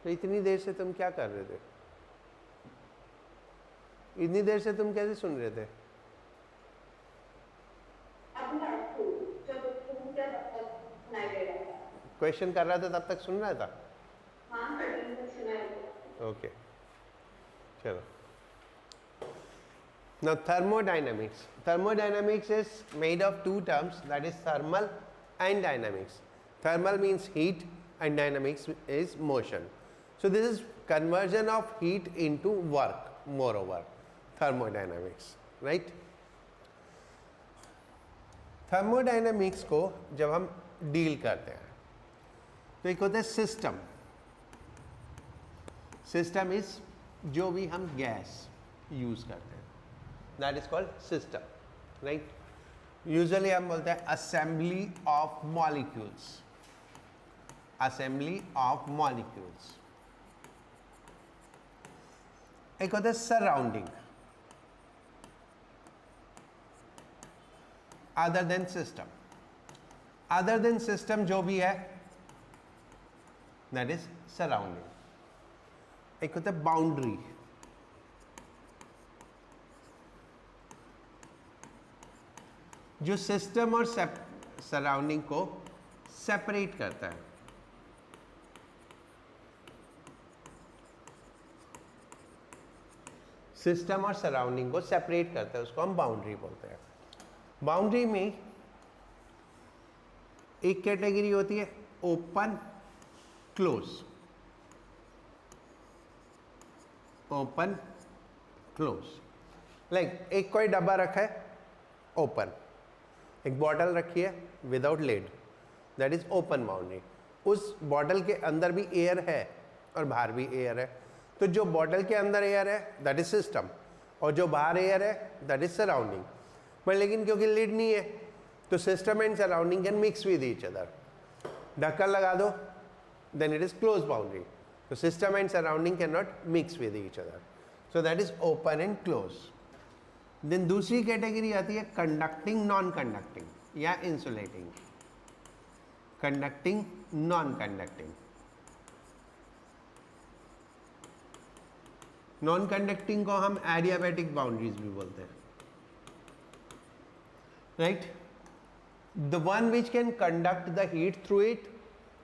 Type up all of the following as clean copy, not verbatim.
तो इतनी देर से तुम क्या कर रहे थे? इतनी देर से तुम कैसे सुन रहे थे? क्वेश्चन कर रहा था तब तक सुन रहा था? ओके, चलो. Now thermodynamics. Thermodynamics is made of two terms, that is thermal and dynamics. Thermal means heat and dynamics is motion. So this is conversion of heat into work, moreover. Thermodynamics, right? Thermodynamics को जब हम deal करते हैं तो एक होता है system. System is जो भी हम गैस यूज करते हैं, that is called system, right. Usually हम बोलते हैं assembly of molecules. Assembly of molecules. एक होता है surrounding, other than system. Other than system जो भी है दैट इज सराउंडिंग. एक होता है बाउंड्री. जो सिस्टम और सराउंडिंग को सेपरेट करता है. सिस्टम और सराउंडिंग को सेपरेट करता है, उसको हम बाउंड्री बोलते हैं. बाउंड्री में एक कैटेगरी होती है open close. Open close, like एक कोई डब्बा रखा है ओपन, एक बॉटल रखी है without lid, that is open boundary. उस बॉटल के अंदर भी एयर है और बाहर भी एयर है. तो जो बॉटल के अंदर एयर है दैट इज सिस्टम, और जो बाहर एयर है दैट इज सराउंडिंग. पर लेकिन क्योंकि लिड नहीं है तो system and surrounding can mix with each other. ढक्कन लगा दो then it is close boundary. So system and surrounding cannot mix with each other. So that is open and close. Then दूसरी कैटेगरी आती है conducting, non-conducting या insulating. Conducting, non-conducting. Non-conducting को हम adiabatic boundaries भी बोलते हैं, right? The one which can conduct the heat through it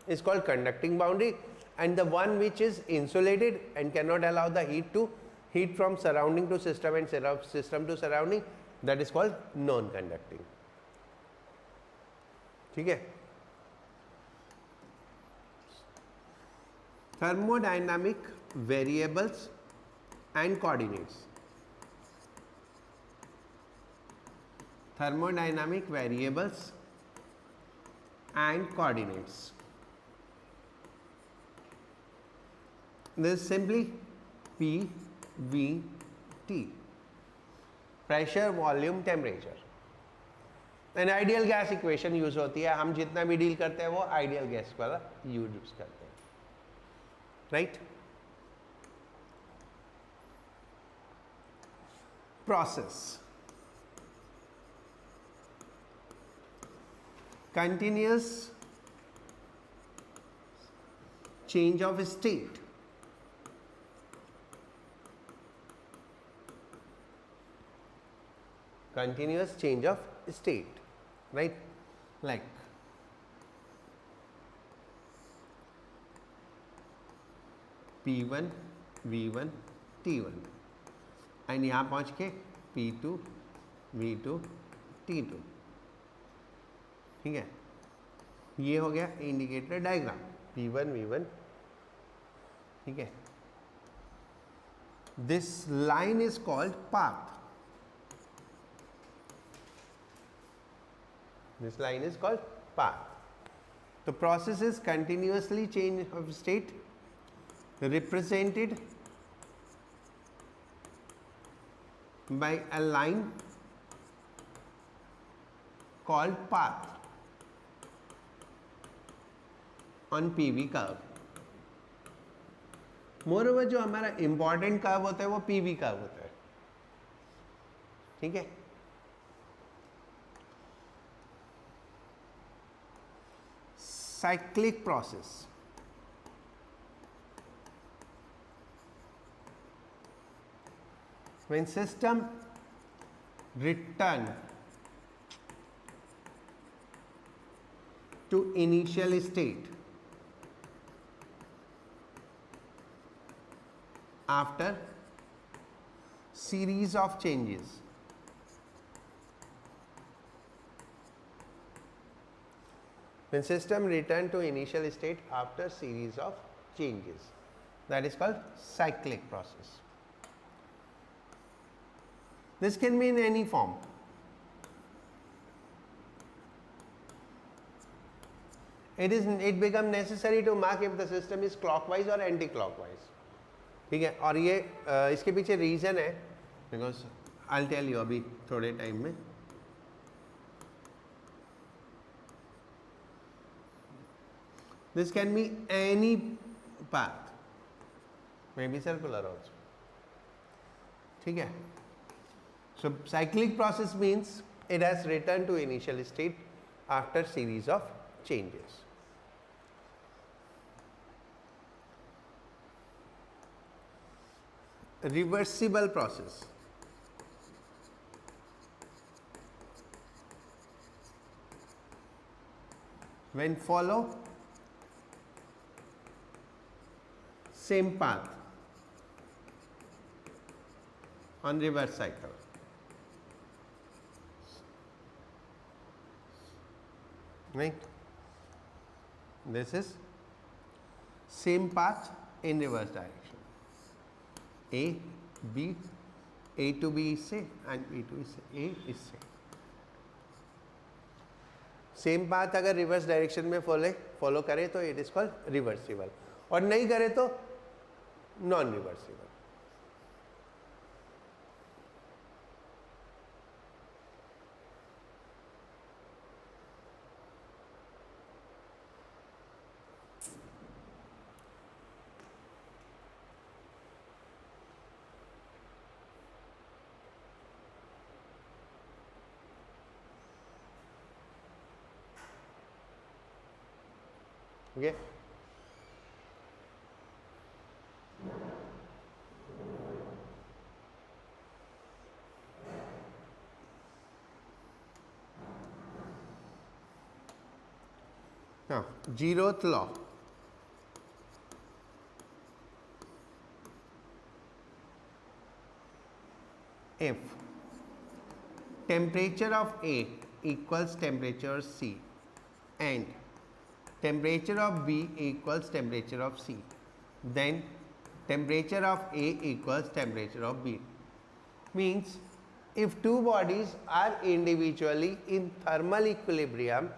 is called conducting boundary. And the one which is insulated and cannot allow the heat from surrounding to system and system to surrounding, that is called non-conducting. ठीक है. Thermodynamic variables and coordinates. Thermodynamic variables and coordinates. This is simply PVT, pressure, volume, temperature. An ideal gas equation use होती है. हम जितना भी deal करते हैं वो आइडियल गैस वाला यूज करते हैं, right. Process, continuous change of state. Continuous change of state, right? Like P1, V1, T1 and यहाँ पहुँच के P2, V2, T2. ठीक है, ये हो गया इंडिकेटर डायग्राम P1, V1. ठीक है. This line is called path. This line is called path. The process is continuously change of state represented by a line called path on PV curve. Moreover, जो हमारा important curve होता है वो PV curve होता है. ठीक है. Cyclic process. when system return to initial state after series of changes, when system return to initial state after series of changes, that is called cyclic process. This can be in any form. It becomes necessary to mark if the system is clockwise or anti-clockwise. ठीक है, और ये इसके पीछे reason है, because I tell you अभी थोड़े time में. This can be any path, maybe circular also. ठीक है. So cyclic process means it has returned to initial state after series of changes. Reversible process. When follow same path on reverse cycle. Right? This is same path in reverse direction. A, B, A to B is say and B to A is say. Same path अगर reverse direction में follow करे तो it is called reversible, और नहीं करे तो non reversible. Okay. Now, zeroth law. If temperature of A equals temperature C and temperature of B equals temperature of C, then temperature of A equals temperature of B. Means if two bodies are individually in thermal equilibrium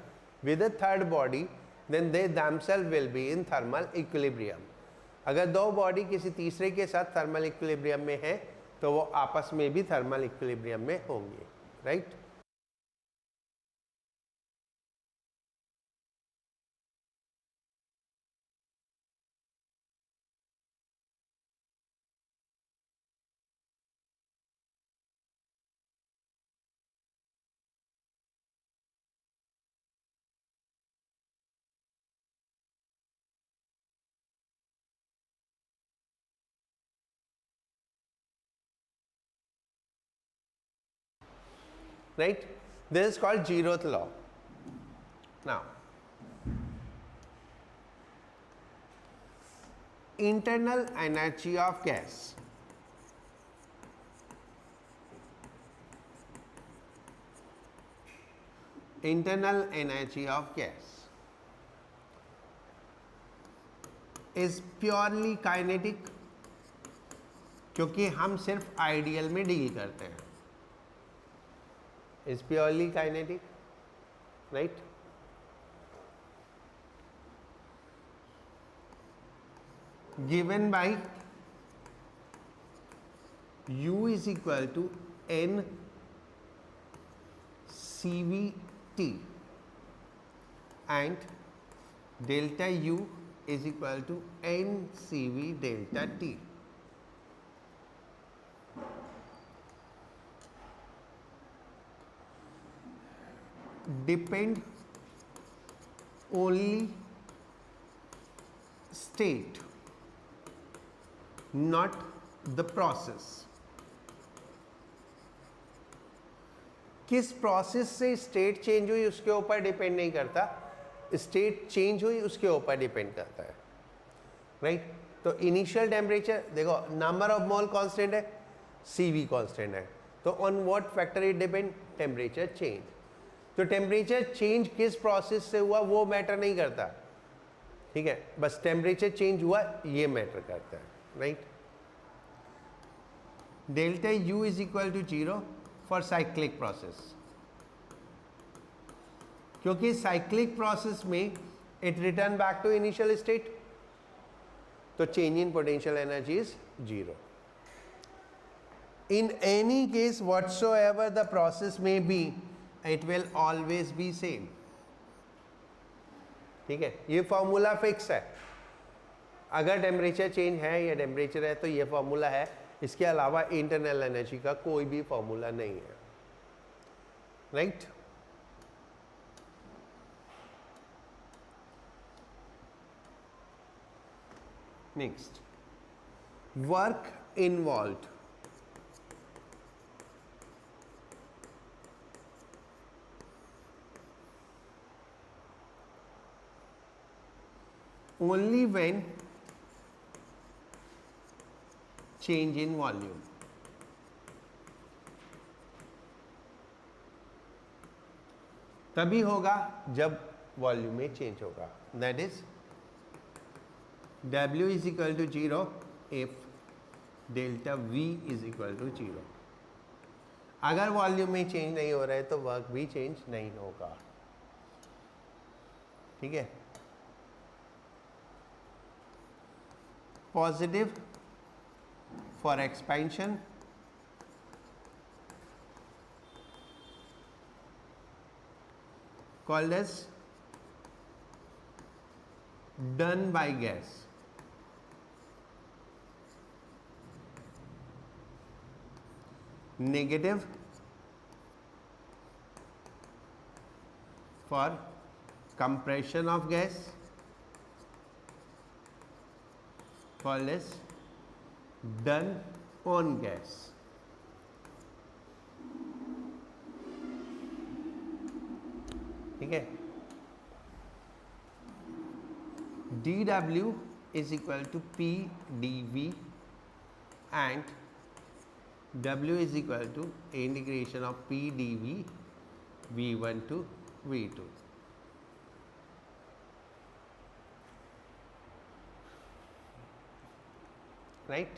with a third body, then they themselves will be in thermal equilibrium. अगर दो body किसी तीसरे के साथ thermal equilibrium में है तो वो आपस में भी थर्मल इक्विलिब्रियम में होंगे, right? Right? This is called zeroth law. Now, internal energy of gas. Internal energy of gas is purely kinetic, क्योंकि हम सिर्फ आइडियल में डील करते हैं. Is purely kinetic, right? Given by U is equal to N CVT and delta U is equal to N CV delta T. Depend only state, not the process. किस process से state change हुई उसके ऊपर depend नहीं करता, state change हुई उसके ऊपर डिपेंड करता है, राइट। तो इनिशियल टेम्परेचर देखो, नंबर ऑफ मोल कांस्टेंट है, CV कांस्टेंट है, तो on what factor it depend, temperature change. तो टेम्परेचर चेंज किस प्रोसेस से हुआ वो मैटर नहीं करता, ठीक है, बस टेम्परेचर चेंज हुआ ये मैटर करता है, right. Delta U is equal to 0 for cyclic process, क्योंकि साइक्लिक प्रोसेस में it return back to initial state, तो change in potential energy is 0. In any case whatsoever the process may be, it will always be same. ठीक है, ये formula fix है, अगर temperature change है या टेम्परेचर है तो ये फॉर्मूला है, इसके अलावा इंटरनल एनर्जी का कोई भी फॉर्मूला नहीं है, right. Next, work involved. only when change in volume. तभी होगा जब वॉल्यूम में चेंज होगा, that is W is equal to 0 if delta V is equal to 0. अगर वॉल्यूम में चेंज नहीं हो रहा है तो वर्क भी चेंज नहीं होगा, ठीक है। Positive for expansion, called as done by gas. Negative for compression of gas, called as done on gas. ठीक है, dW is equal to P dV and W is equal to integration of P dV V1 to V2. Right,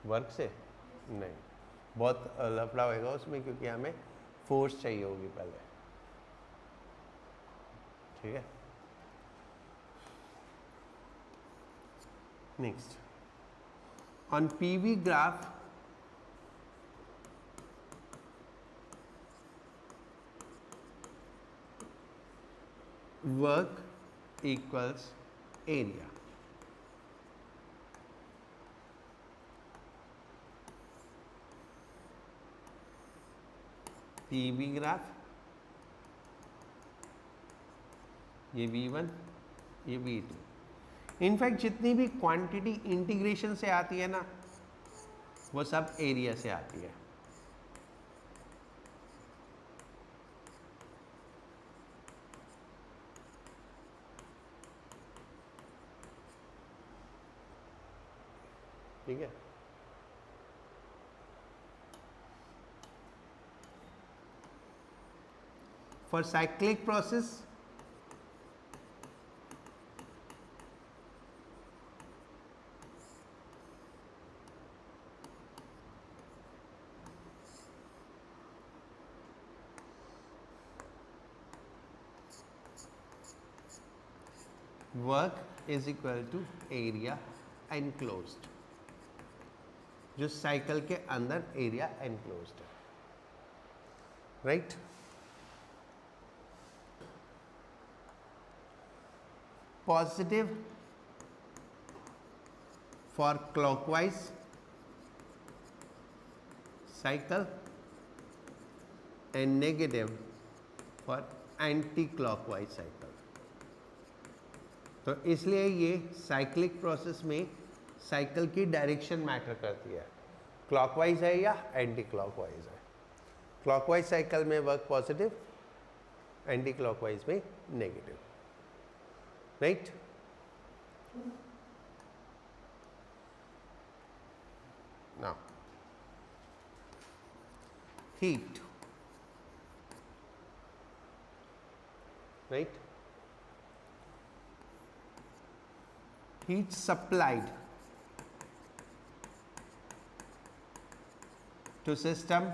work से नहीं, बहुत लफड़ा होगा उसमें, क्योंकि हमें फोर्स चाहिए होगी पहले, ठीक है। Next, on PV graph work equals area. PV graph, ये V1 ये V2, इनफैक्ट जितनी भी क्वांटिटी इंटीग्रेशन से आती है ना वो सब एरिया से आती है, ठीक है। For cyclic process work is equal to area enclosed, जो साइकिल के अंदर एरिया एनक्लोज्ड है, right. Positive for clockwise cycle and negative for anti clockwise cycle, तो इसलिए ये साइक्लिक प्रोसेस में साइकिल की डायरेक्शन मैटर करती है, क्लॉकवाइज है या एंटी क्लॉकवाइज है। क्लॉकवाइज साइकिल में वर्क पॉजिटिव, एंटी क्लॉकवाइज में negative, right. Now heat, right? Heat supplied to system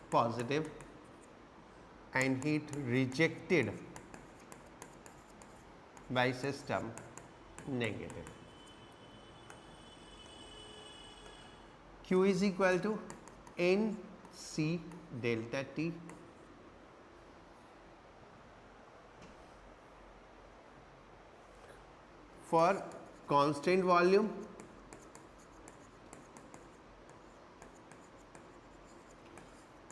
positive and heat rejected by system negative. Q is equal to NC delta T for constant volume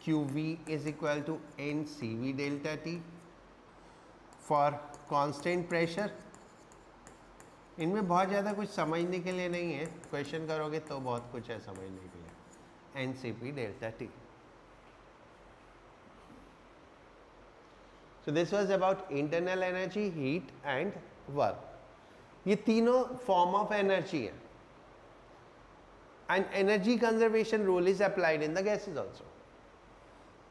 QV is equal to NCV delta T for constant pressure। इनमें बहुत ज़्यादा कुछ समझने के लिए नहीं है, question करोगे तो बहुत कुछ है समझने के लिए। NCP delta T। So this was about internal energy, heat and work। ये तीनों फॉर्म ऑफ एनर्जी है and energy conservation rule is applied in the gases also.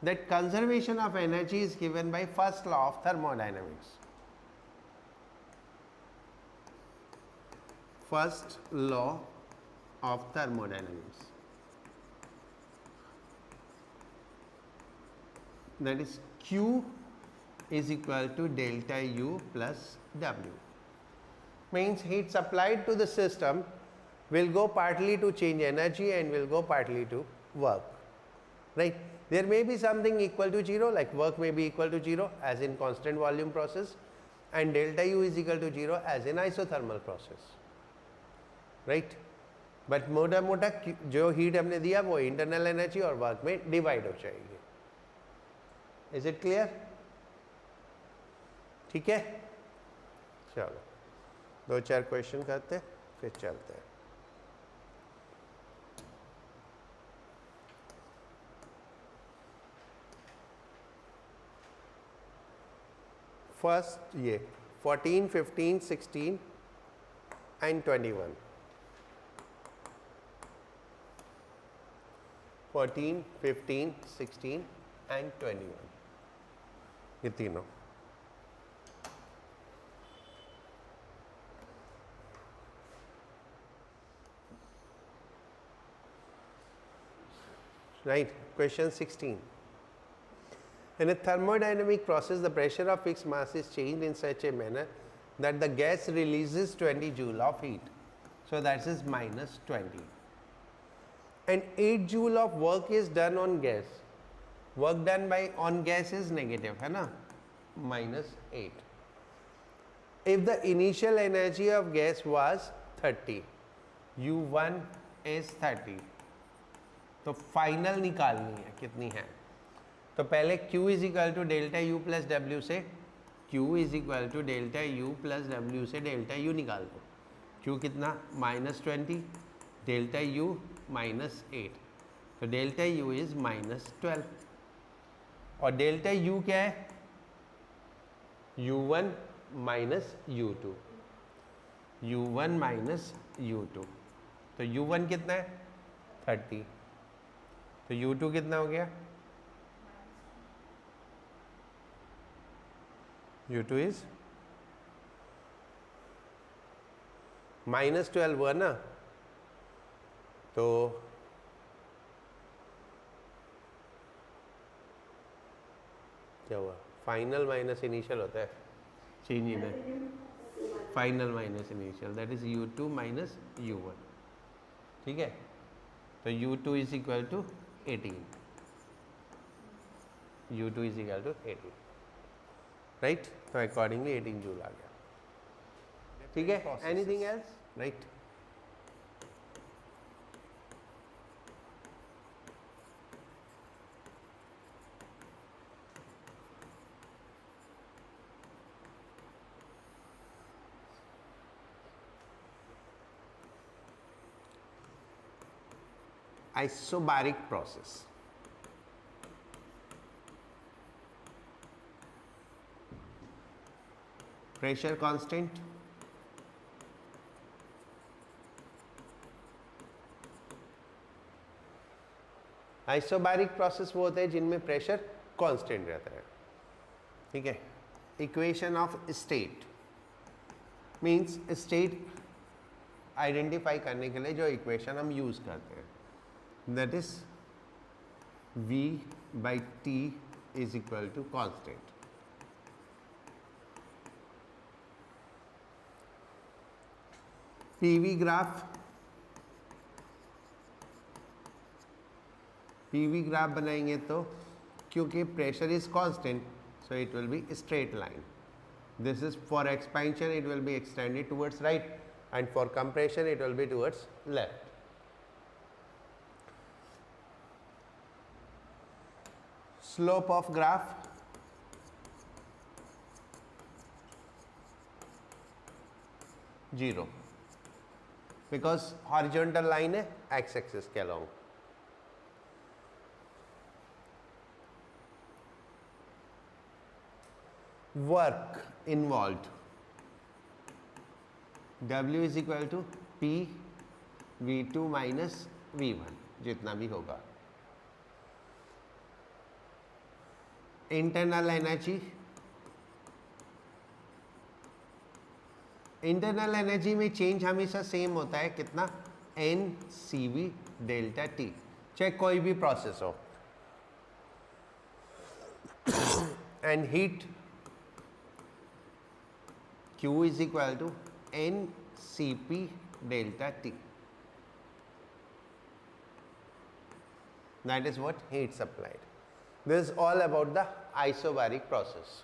That conservation of energy is given by first law of thermodynamics. First law of thermodynamics, that is Q is equal to delta U plus W, means heat supplied to the system will go partly to change energy and will go partly to work, right? There may be something equal to 0, like work may be equal to 0 as in constant volume process, and delta U is equal to 0 as in isothermal process, right. But मोटा मोटा जो heat हमने दिया वो internal energy और work में divide हो जाएगी। Is it clear? ठीक है, चलो 2-4 क्वेश्चन करते फिर चलते हैं। फर्स्ट ये 14, 15, 16 and 21। 14, 15, 16 and 21, ये तीनों। Right, question 16. In a thermodynamic process, the pressure of fixed mass is changed in such a manner that the gas releases 20 joule of heat. So that is minus 20. And 8 joule of work is done on gas. Work done by on gas is negative, है ना? Minus 8. If the initial energy of gas was 30, U1 is 30. तो final निकालनी है, कितनी है? तो पहले Q is equal to delta U plus W से Q is equal to delta U plus W से डेल्टा U निकाल दो। Q कितना? -20, डेल्टा U -8, तो डेल्टा U इज -12 और डेल्टा U क्या है? U1 minus U2, U1 minus U2, तो U1 कितना है? 30, तो U2 कितना हो गया? U2 इज -12 हुआ ना, तो क्या हुआ? फाइनल माइनस इनिशियल होता है, चेंज इन है, final minus initial, that is U2 minus U1, ठीक है? तो U2 is equal to 18, U2 is equal to 18, right? तो अकॉर्डिंगली 18 जूल आ गया, ठीक है? Anything else, right? isobaric process. Pressure constant, isobaric process वो होते हैं जिनमें प्रेशर कांस्टेंट रहता है. ठीक है. Equation of state means state identify करने के लिए जो इक्वेशन हम यूज करते हैं, that is V by T is equal to constant. PV graph बनाएंगे तो क्योंकि pressure is constant, so it will be straight line. This is for expansion, it will be extended towards right, and for compression it will be towards left. Slope of graph, zero, because horizontal line है x axis के along. Work involved, W is equal to P V2 minus V1, जितना भी होगा. Internal energy में change हमेशा same होता है, कितना, NCV डेल्टा T, चाहे कोई भी प्रोसेस हो. And heat Q is equal to NCP delta T. That is what heat supplied. This is all about the isobaric process.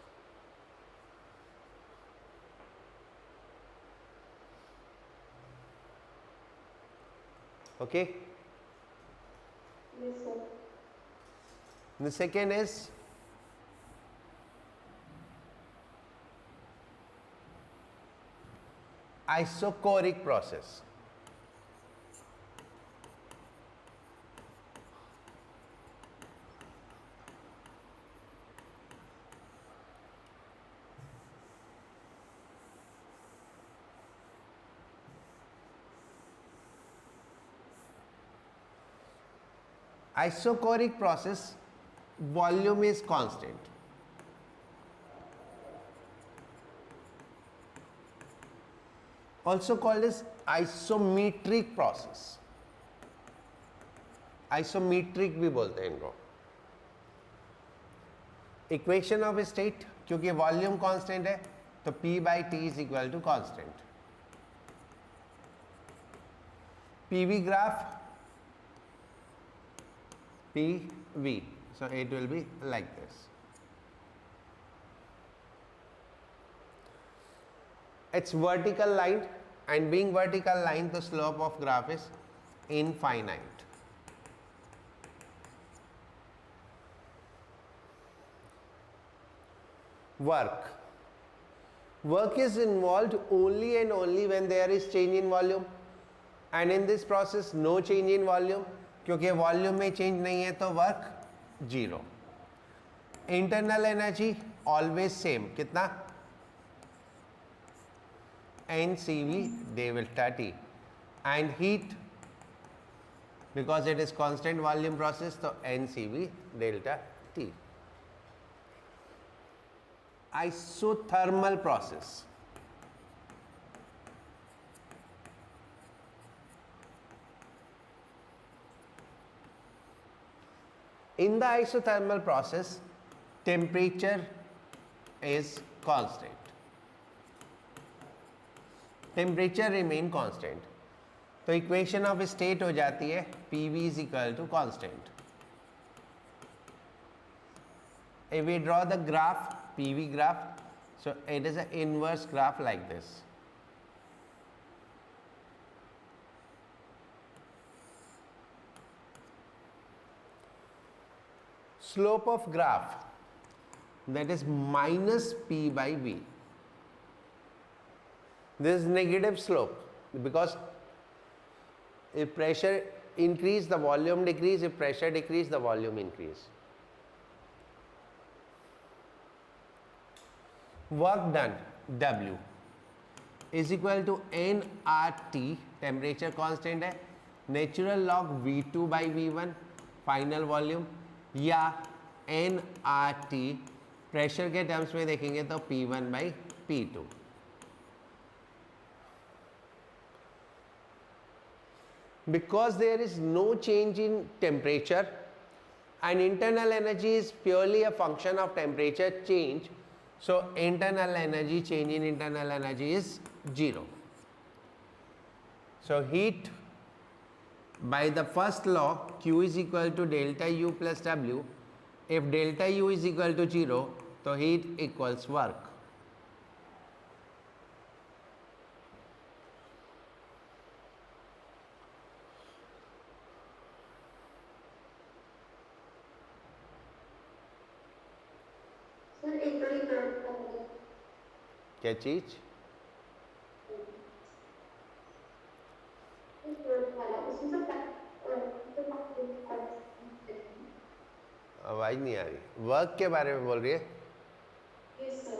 Okay? Yes, sir. The second is isochoric process. Isochoric process, volume is constant. Also called as isometric process. Isometric भी बोलते हैं इनको. Equation of state, क्योंकि volume constant है तो P by T is equal to constant. PV graph, PV, so it will be like this. It's vertical line, and being vertical line, the slope of graph is infinite. Work is involved only and only when there is change in volume, and in this process no change in volume, क्योंकि volume में change नहीं है तो work zero. Internal energy always same, कितना, NCV delta T, and heat, because it is constant volume process, so NCV delta T. Isothermal process, in the isothermal process temperature is constant, temperature remain constant, तो equation of state हो जाती है PV is equal to constant. If we draw the graph, PV graph, so it is an inverse graph like this. Slope of graph, that is minus P by V. This is negative slope because if pressure increase, the volume decrease. If pressure decrease, the volume increase. Work done, W is equal to nRT, temperature constant है, natural log V2 by V1 final volume, या nRT pressure के terms में देखेंगे तो P1 by P2. Because there is no change in temperature and internal energy is purely a function of temperature change, so internal energy, change in internal energy is 0. So heat by the first law, Q is equal to delta U plus W. If delta U is equal to 0, so heat equals work. क्या चीज? आवाज नहीं आ रही. Work के बारे में बोल रही है? Yes, sir.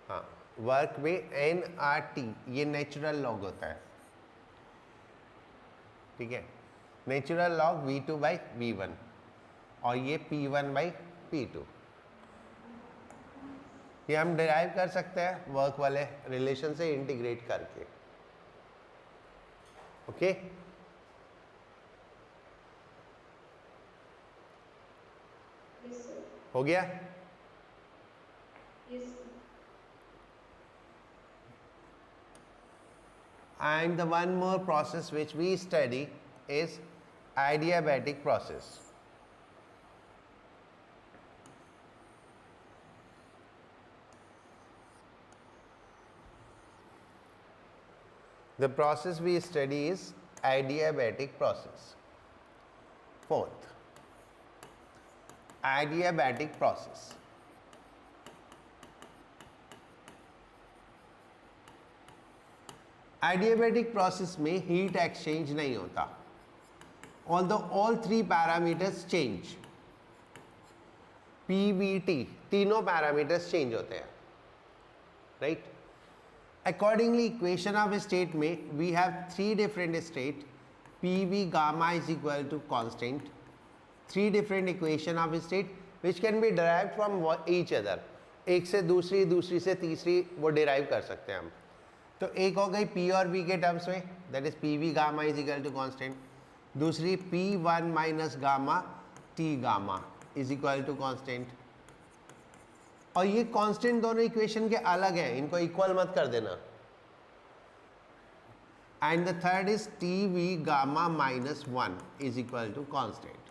हाँ, वर्क में nRT ये नेचुरल लॉग होता है, ठीक है, natural log V2 by V1 और ये P1 by P2. ये हम डिराइव कर सकते हैं वर्क वाले रिलेशन से इंटीग्रेट करके. Okay Yes, sir. हो गया? Yes, sir. And the one more process which we study is adiabatic process. The process we study is adiabatic process. Fourth, adiabatic process. Adiabatic process में heat exchange नहीं होता, although all three parameters change. PVT तीनों parameters change होते हैं, right? Accordingly, equation of state में we have three different state. PV gamma is equal to constant. Three different equation of state which can be derived from each other. एक से दूसरी, दूसरी से तीसरी वो derive कर सकते हैं हम. तो एक हो गई P और V के टर्म्स में, that is PV gamma is equal to constant. दूसरी P1 minus gamma T gamma is equal to constant. और ये कांस्टेंट दोनों इक्वेशन के अलग हैं, इनको इक्वल मत कर देना. And the third is T V gamma minus 1 is equal to constant.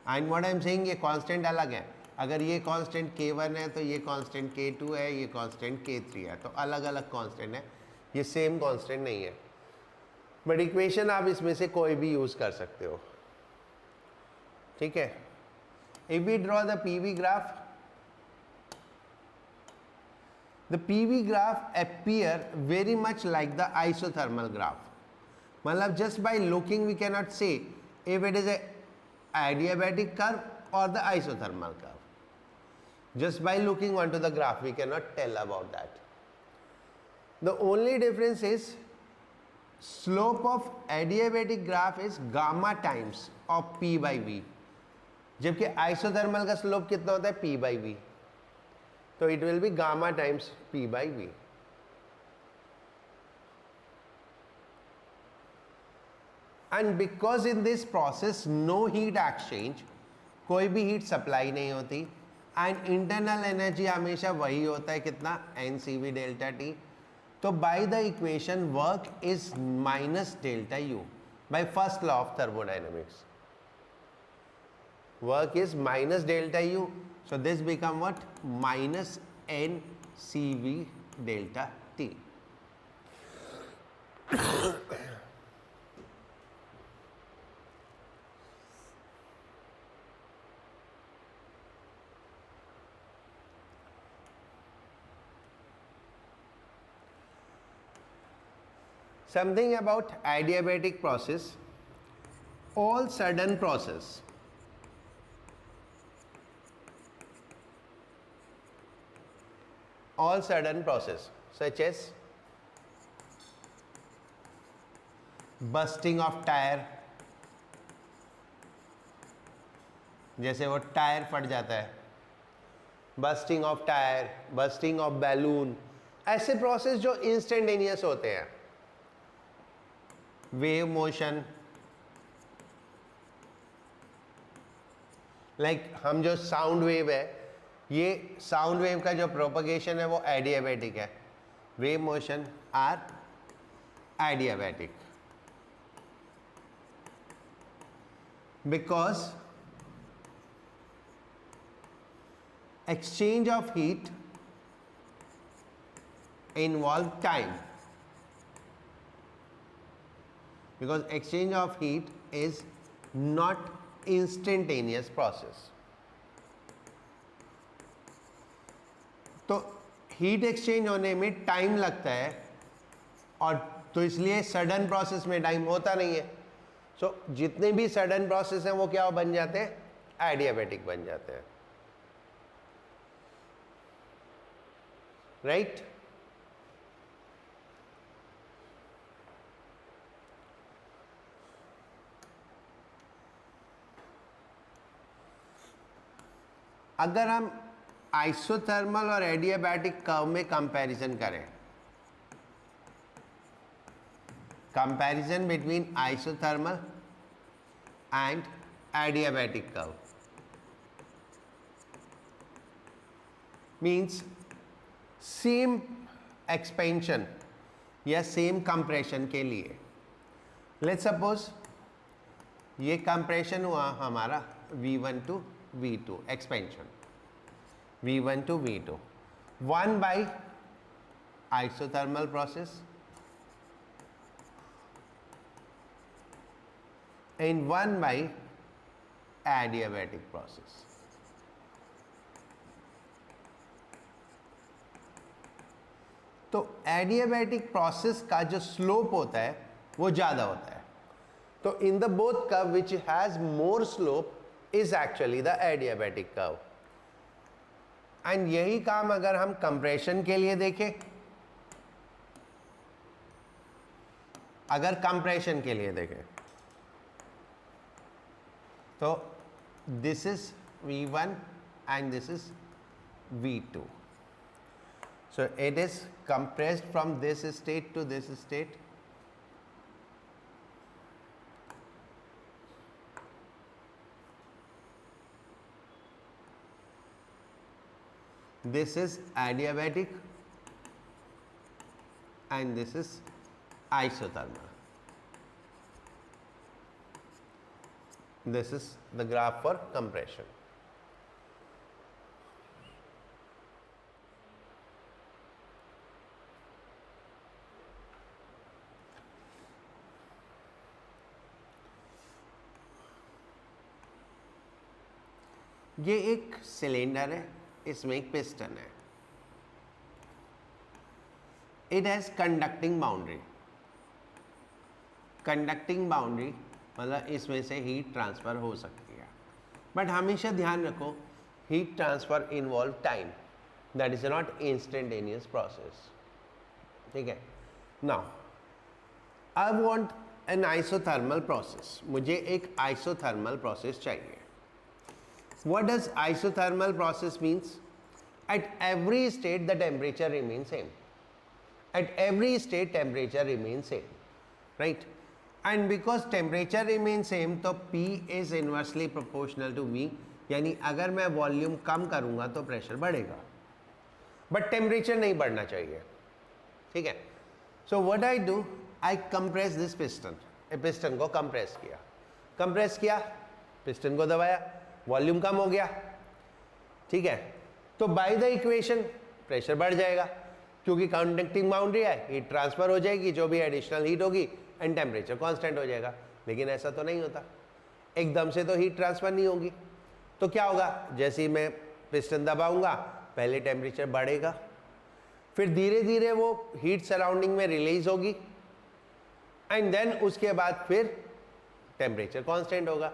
And what I am saying, ये कांस्टेंट अलग है. अगर ये कांस्टेंट K1 है तो ये कांस्टेंट K2 है, ये कांस्टेंट K3 है, तो अलग अलग कांस्टेंट है, ये सेम कांस्टेंट नहीं है. बट इक्वेशन आप इसमें से कोई भी यूज कर सकते हो, ठीक है. If we draw the PV graph, the PV graph appear very much like the isothermal graph. मतलब just by looking we cannot say if it is a adiabatic curve or the isothermal curve. Just by looking onto the graph we cannot tell about that. The only difference is slope of adiabatic graph is gamma times of P by V, जबकि isothermal का slope कितना होता है? P by V. So it will be gamma times P by V. And because in this process no heat exchange, कोई भी heat supply नहीं होती, and internal energy हमेशा वही होता है कितना? NCV delta T. तो by the equation work is minus delta U by first law of thermodynamics. Work is minus delta U. So this become what? Minus NCV delta T. Something about adiabatic process. all sudden process such as bursting of tire, जैसे वो tyre फट जाता है, bursting of tyre, bursting of balloon, ऐसे process जो instantaneous होते हैं. Wave motion, like हम जो साउंड वेव है, ये साउंड वेव का जो प्रोपगेशन है वो एडियाबैटिक है. Wave motion are adiabatic because exchange of heat involve time, because exchange of heat is not instantaneous process. तो हीट एक्सचेंज होने में टाइम लगता है, और तो इसलिए सडन प्रोसेस में टाइम होता नहीं है. सो जितने भी सडन प्रोसेस हैं वो क्या बन जाते हैं? एडियाबैटिक बन जाते हैं. राइट? अगर हम आइसोथर्मल और एडियाबैटिक कर्व में कंपैरिजन करें, comparison between isothermal and adiabatic curve means same expansion या सेम कंप्रेशन के लिए. लेट्स सपोज ये कंप्रेशन हुआ हमारा V1 to V2 expansion, V1 to V2, 1 by isothermal process and 1 by adiabatic process. तो adiabatic process का जो स्लोप होता है वो ज़्यादा होता है. तो in the both curve which has more slope is actually the adiabatic curve. And यही काम अगर हम कंप्रेशन के लिए देखें, अगर कंप्रेशन के लिए देखें तो this is V1 and this is V2. So it is compressed from this state to this state. This is adiabatic and this is isothermal. This is the graph for compression. ये एक cylinder है, इसमें एक piston है. It has conducting boundary. Conducting boundary मतलब इसमें से heat transfer हो सकती है, बट हमेशा ध्यान रखो heat transfer involve time, that is not instantaneous process. ठीक है. Now I want an isothermal process. मुझे एक आइसोथर्मल प्रोसेस चाहिए. What does isothermal process means? At every state the temperature remains same. At every state temperature remains same, right? And because temperature remains same, तो P is inversely proportional to V. यानी अगर मैं volume कम करूँगा तो pressure बढ़ेगा, but temperature नहीं बढ़ना चाहिए. ठीक है. So what I do, I compress this piston. Piston को कंप्रेस किया, कंप्रेस किया, पिस्टन को दबाया, वॉल्यूम कम हो गया. ठीक है. तो बाय द इक्वेशन प्रेशर बढ़ जाएगा, क्योंकि कंडक्टिंग बाउंड्री है, हीट ट्रांसफर हो जाएगी, जो भी एडिशनल हीट होगी, एंड टेम्परेचर कांस्टेंट हो जाएगा. लेकिन ऐसा तो नहीं होता, एकदम से तो हीट ट्रांसफर नहीं होगी. तो क्या होगा, जैसे ही मैं पिस्टन दबाऊंगा पहले टेम्परेचर बढ़ेगा, फिर धीरे धीरे वो हीट सराउंडिंग में रिलीज होगी, एंड देन उसके बाद फिर टेम्परेचर कांस्टेंट होगा।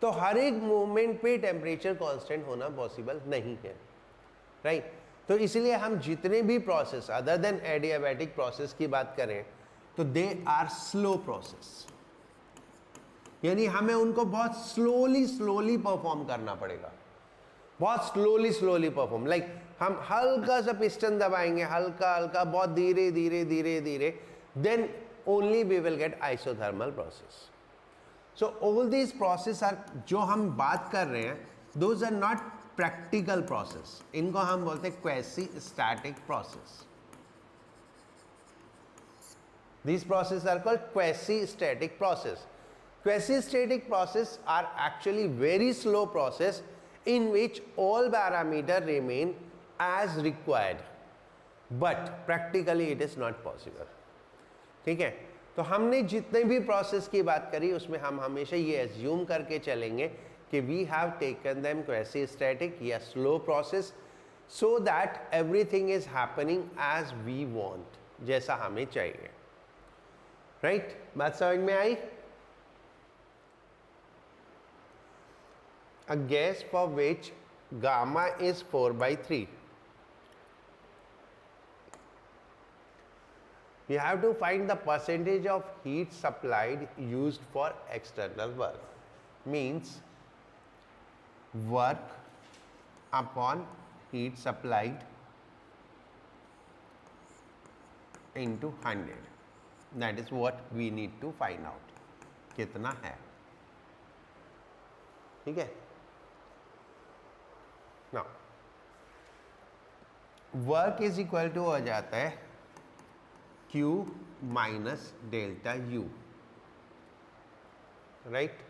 तो हर एक मोमेंट पे टेम्परेचर कांस्टेंट होना पॉसिबल नहीं है, राइट। तो इसलिए हम जितने भी process other than adiabatic process की बात करें तो दे आर स्लो प्रोसेस, यानी हमें उनको बहुत स्लोली परफॉर्म करना पड़ेगा, बहुत स्लोली परफॉर्म। लाइक हम हल्का सा पिस्टन दबाएंगे, हल्का बहुत धीरे, then only we will get isothermal process. So all these process are, जो हम बात कर रहे हैं, those are not practical process, इनको हम बोलते हैं quasi static process. These processes are called quasi-static process. Quasi-static process are actually very slow process in which all parameters remain as required, but practically it is not possible. ठीक है, तो हमने जितने भी प्रोसेस की बात करी उसमें हम हमेशा ये एज्यूम करके चलेंगे कि we have taken them quasi-static या slow process so that everything is happening as we want, जैसा हमें चाहिए, राइट बात समझ में आई? A gas for which gamma is 4/3, you have to find the percentage of heat supplied used for external work. Means work upon heat supplied into 100. That is what we need to find out, कितना है, ठीक है। Now work is equal to हो जाता है Q minus delta U, right.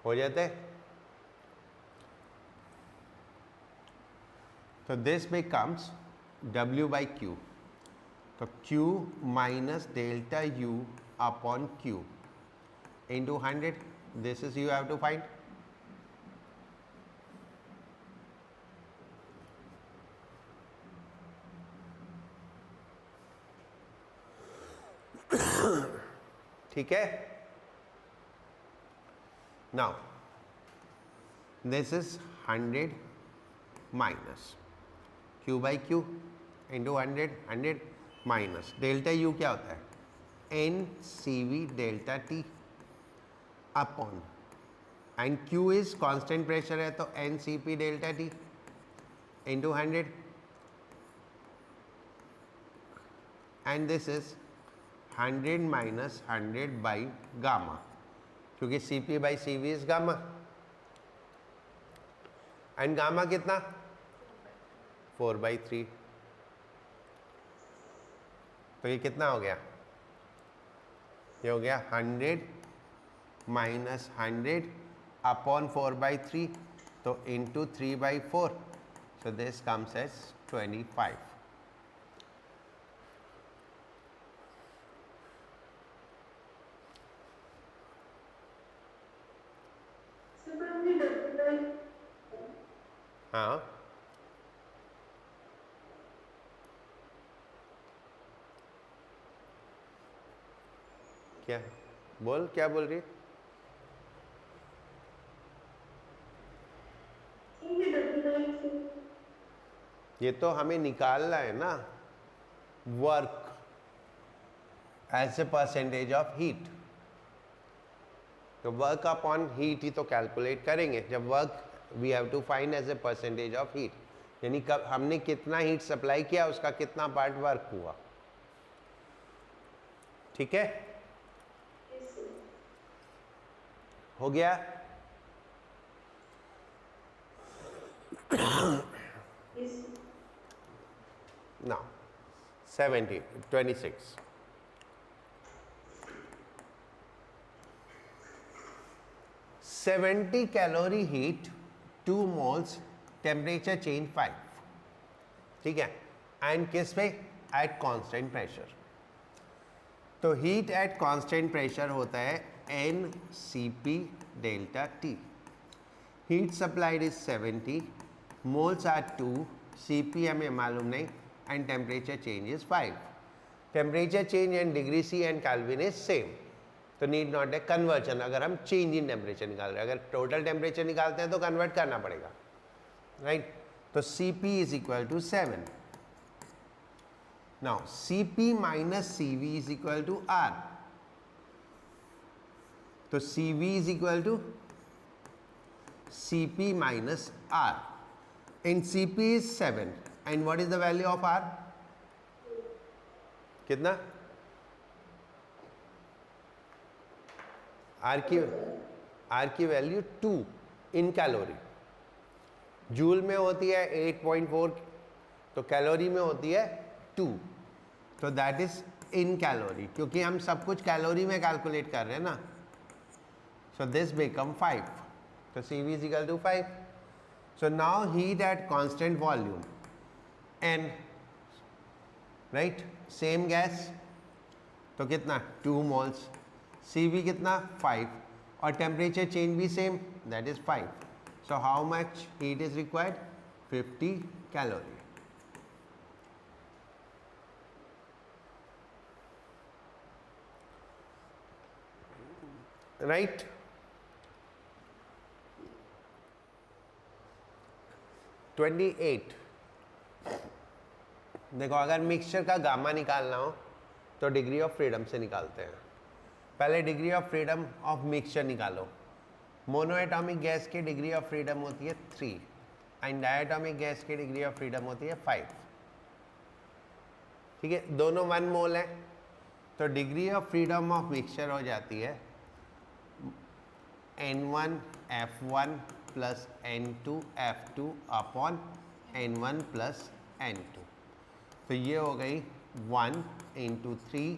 हो जाता है, तो this becomes W by Q, तो Q minus delta U upon Q into 100, this is you have to find. ठीक है, now this is 100 minus Q by Q into 100 minus delta U क्या होता है, NCV delta T upon, and Q is constant pressure है तो NCP delta T into 100, and this is 100 minus 100 by gamma, क्योंकि CP by CV is gamma, and gamma कितना 4/3, तो ये कितना हो गया, ये हो गया 100 माइनस 100 अपॉन 4/3, तो into 3/4, so this comes as 25. हाँ, क्या बोल, क्या बोल रही है? ये तो हमें निकालना है ना, work as a percentage of heat, तो वर्क अपॉन हीट ही तो कैलकुलेट करेंगे जब work we have to find as a percentage of heat, यानी कब हमने कितना हीट सप्लाई किया उसका कितना पार्ट वर्क हुआ, ठीक है। हो गया, now 26 70 calorie heat 2 moles temperature change 5, ठीक है, एंड किस पे, एट कांस्टेंट प्रेशर, तो हीट एट कांस्टेंट प्रेशर होता है NCP delta T, heat supplied is 70, moles are 2, CP हमें मालूम नहीं, and temperature change is 5. Temperature change and degree C and Kelvin is same. तो नीड नॉट ए कन्वर्जन अगर हम change in temperature निकाल रहे हैं. अगर टोटल टेम्परेचर निकालते हैं तो कन्वर्ट करना पड़ेगा, राइट. तो Cp is equal to 7. Now Cp minus Cv is equal to R. तो Cv is equal to Cp minus R. इन Cp is 7 and what is the value of R? कितना? R की value 2 in calorie. Joule में होती है 8.4, तो calorie में होती है 2. तो दैट इज इन कैलोरी, क्योंकि हम सब कुछ कैलोरी में कैलकुलेट कर रहे हैं ना. So this become 5. तो Cv is equal to 5. So now heat at constant volume n, right. Same gas, तो कितना 2 मोल्स. Cv कितना 5 और टेम्परेचर चेंज भी same, that is 5. So how much heat is required? 50 calorie. Right. Twenty 8. देखो, अगर mixture का gamma निकालना हो तो डिग्री ऑफ फ्रीडम से निकालते हैं. पहले degree of freedom of mixture निकालो. मोनोएटॉमिक गैस की डिग्री ऑफ फ्रीडम होती है 3 एंड डायटॉमिक गैस की डिग्री ऑफ फ्रीडम होती है 5. ठीक है, दोनों 1 मोल है. तो degree of freedom of mixture हो जाती है N1 F1 plus N2 F2 upon N1 plus N2. तो ये हो गई 1 into 3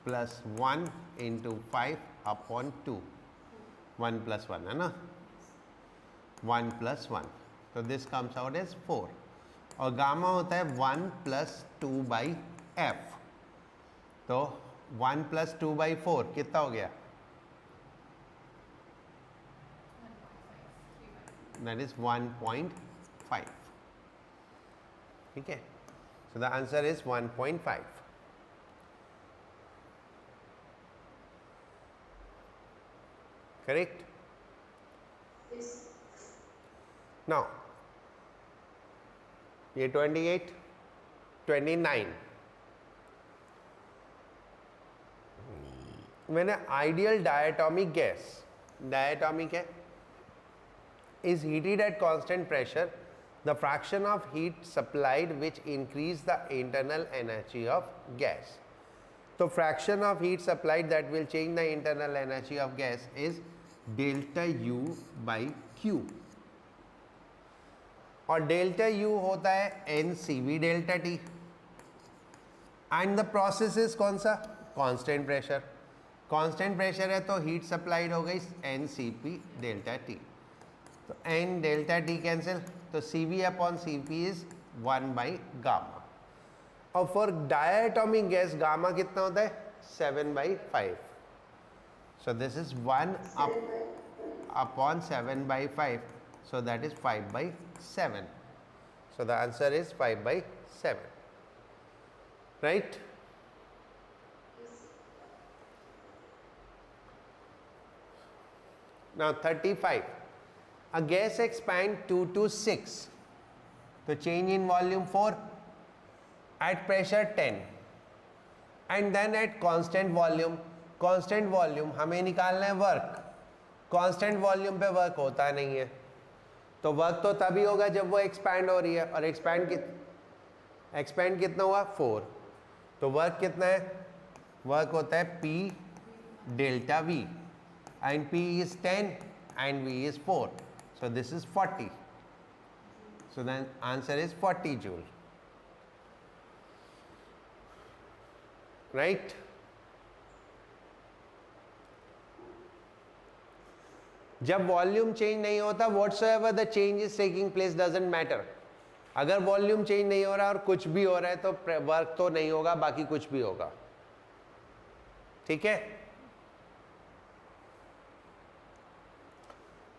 plus 1 into 5 upon 2. 1 plus 1 है ना, 1 प्लस 1. तो दिस कम्स आउट एज 4. और गामा होता है 1 प्लस 2 बाई एफ. तो 1 प्लस 2 बाई 4 कितना हो गया? That is 1.5. ठीक है, so the answer is 1.5. Correct? Yes. Now, ये 28, 29. मैंने आइडियल डायटोमिक गैस, डायटोमिक है, is heated at constant pressure. The fraction of heat supplied which increase the internal energy of gas. So fraction of heat supplied that will change the internal energy of gas is delta U by Q. और delta U होता है NCV delta T. And the process is कौन सा? Constant pressure. Constant pressure है तो heat supplied हो गई NCP delta T. तो N डेल्टा T कैंसिल, तो CV upon CP is 1 by gamma. और फॉर डायटोमिक गैस गामा कितना होता है? 7/5. So this is 1 upon 7/5. So that is 5/7. So the answer is 5/7. Right? Now 35. A gas expand 2 to 6. तो change in volume 4 at pressure 10 and then at constant volume. constant volume हमें निकालना है work. constant volume पे work होता नहीं है, तो work तो तभी होगा जब वो एक्सपैंड हो रही है. और एक्सपैंड कितना हुआ? 4. तो वर्क कितना है? वर्क होता है P delta V and P is 10 and V is 4. So this is 40. So the answer is 40 joule. Right? जब वॉल्यूम चेंज नहीं होता, whatsoever the change is taking place doesn't matter. अगर वॉल्यूम चेंज नहीं हो रहा और कुछ भी हो रहा है तो वर्क तो नहीं होगा, बाकी कुछ भी होगा. ठीक है?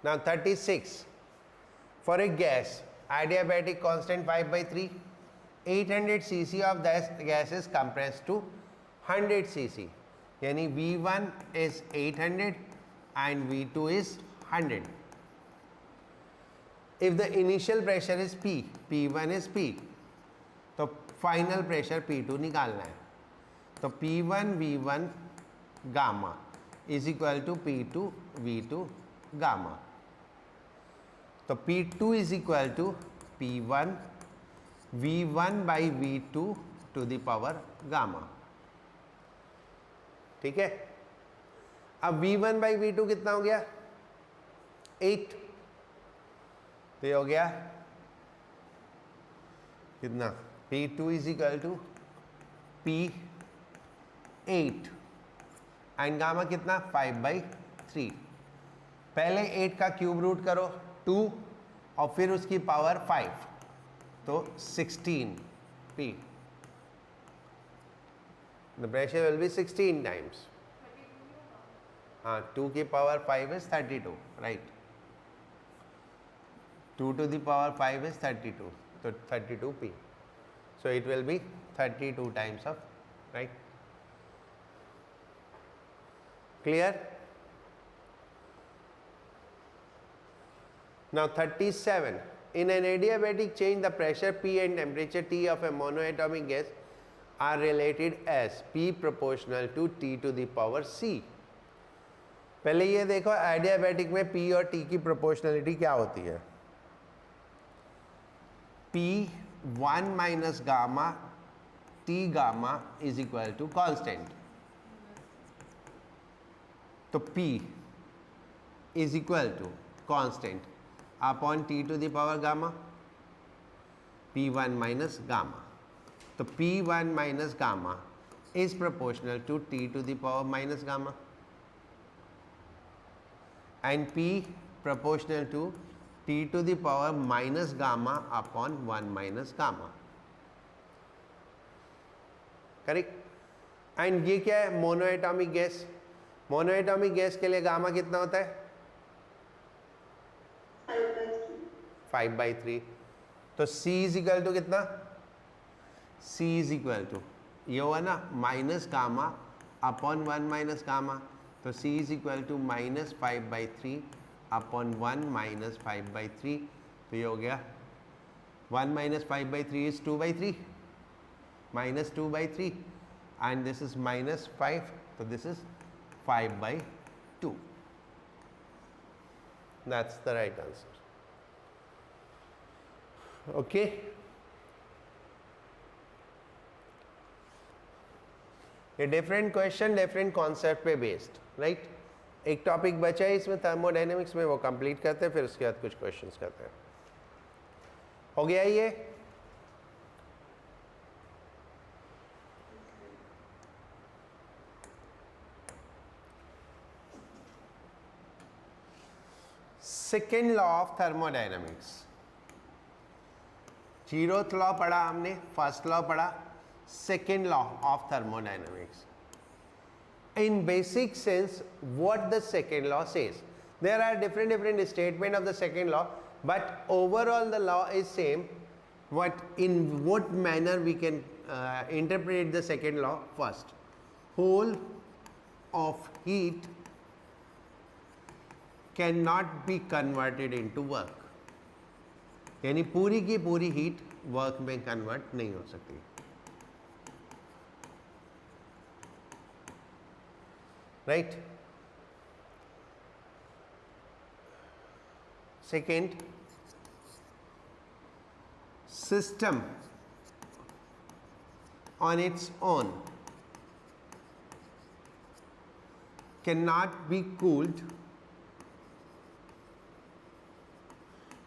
Now 36. For a gas, adiabatic constant 5/3 800 cc of this gas is compressed to 100 cc. यानी V1 is 800 and V2 is 100. If the initial pressure is P, P1 is P, तो final pressure P2 निकालना है. तो P1 V1 gamma is equal to P2 V2 gamma. तो P2 is equal to P1 V1 by V2 to the power gamma. ठीक है. अब V1 by V2 कितना हो गया? 8. तो ये हो गया कितना? P2 is equal to P8 and gamma कितना? 5/3. पहले 8 का क्यूब रूट करो 2 और फिर उसकी पावर 5 तो 16 P. The pressure will be 16 times. हाँ, 2 की power 5 is 32, right? 2 to the power 5 is 32, so 32 P. So it will be 32 times of, right? Clear? Now 37. In an adiabatic change, the pressure P and temperature T of a monoatomic gas are related as P proportional to T to the power C. पहले ये देखो adiabatic में P और T की proportionality क्या होती है. P1 minus gamma T gamma is equal to constant. तो P is equal to constant upon T to the power gamma P1 minus gamma. तो P1 minus gamma is proportional to T to the power minus gamma and P proportional to T to the power minus gamma upon 1 minus gamma. Correct. And ये क्या है? Monoatomic gas. Monoatomic gas के लिए gamma कितना होता है? 5/3. तो C is equal to कितना? C इज इक्वल टू ये हुआ ना minus gamma upon 1 minus gamma. तो C is equal to minus 5/3 upon 1 minus 5/3. तो ये हो गया 1 minus 5/3 is 2/3 minus 2/3 and this is minus 5. So this is 5/2. That's the right answer. Okay. ये different question different concept पे based, right. एक topic बचा है इसमें थर्मोडायनेमिक्स में, वो कंप्लीट करते हैं, फिर उसके बाद कुछ क्वेश्चंस करते हैं. हो गया ये. Second law of thermodynamics. Zeroth law पढ़ा हमने, फर्स्ट लॉ पढ़ा, second law of thermodynamics. In basic sense, what the second law says. There are different statement of the second law, but overall the law is same. In what manner we can interpret the second law? First, whole of heat cannot be converted into work. यानी पूरी की पूरी heat work में convert नहीं हो सकती. Right. Second, system on its own cannot be cooled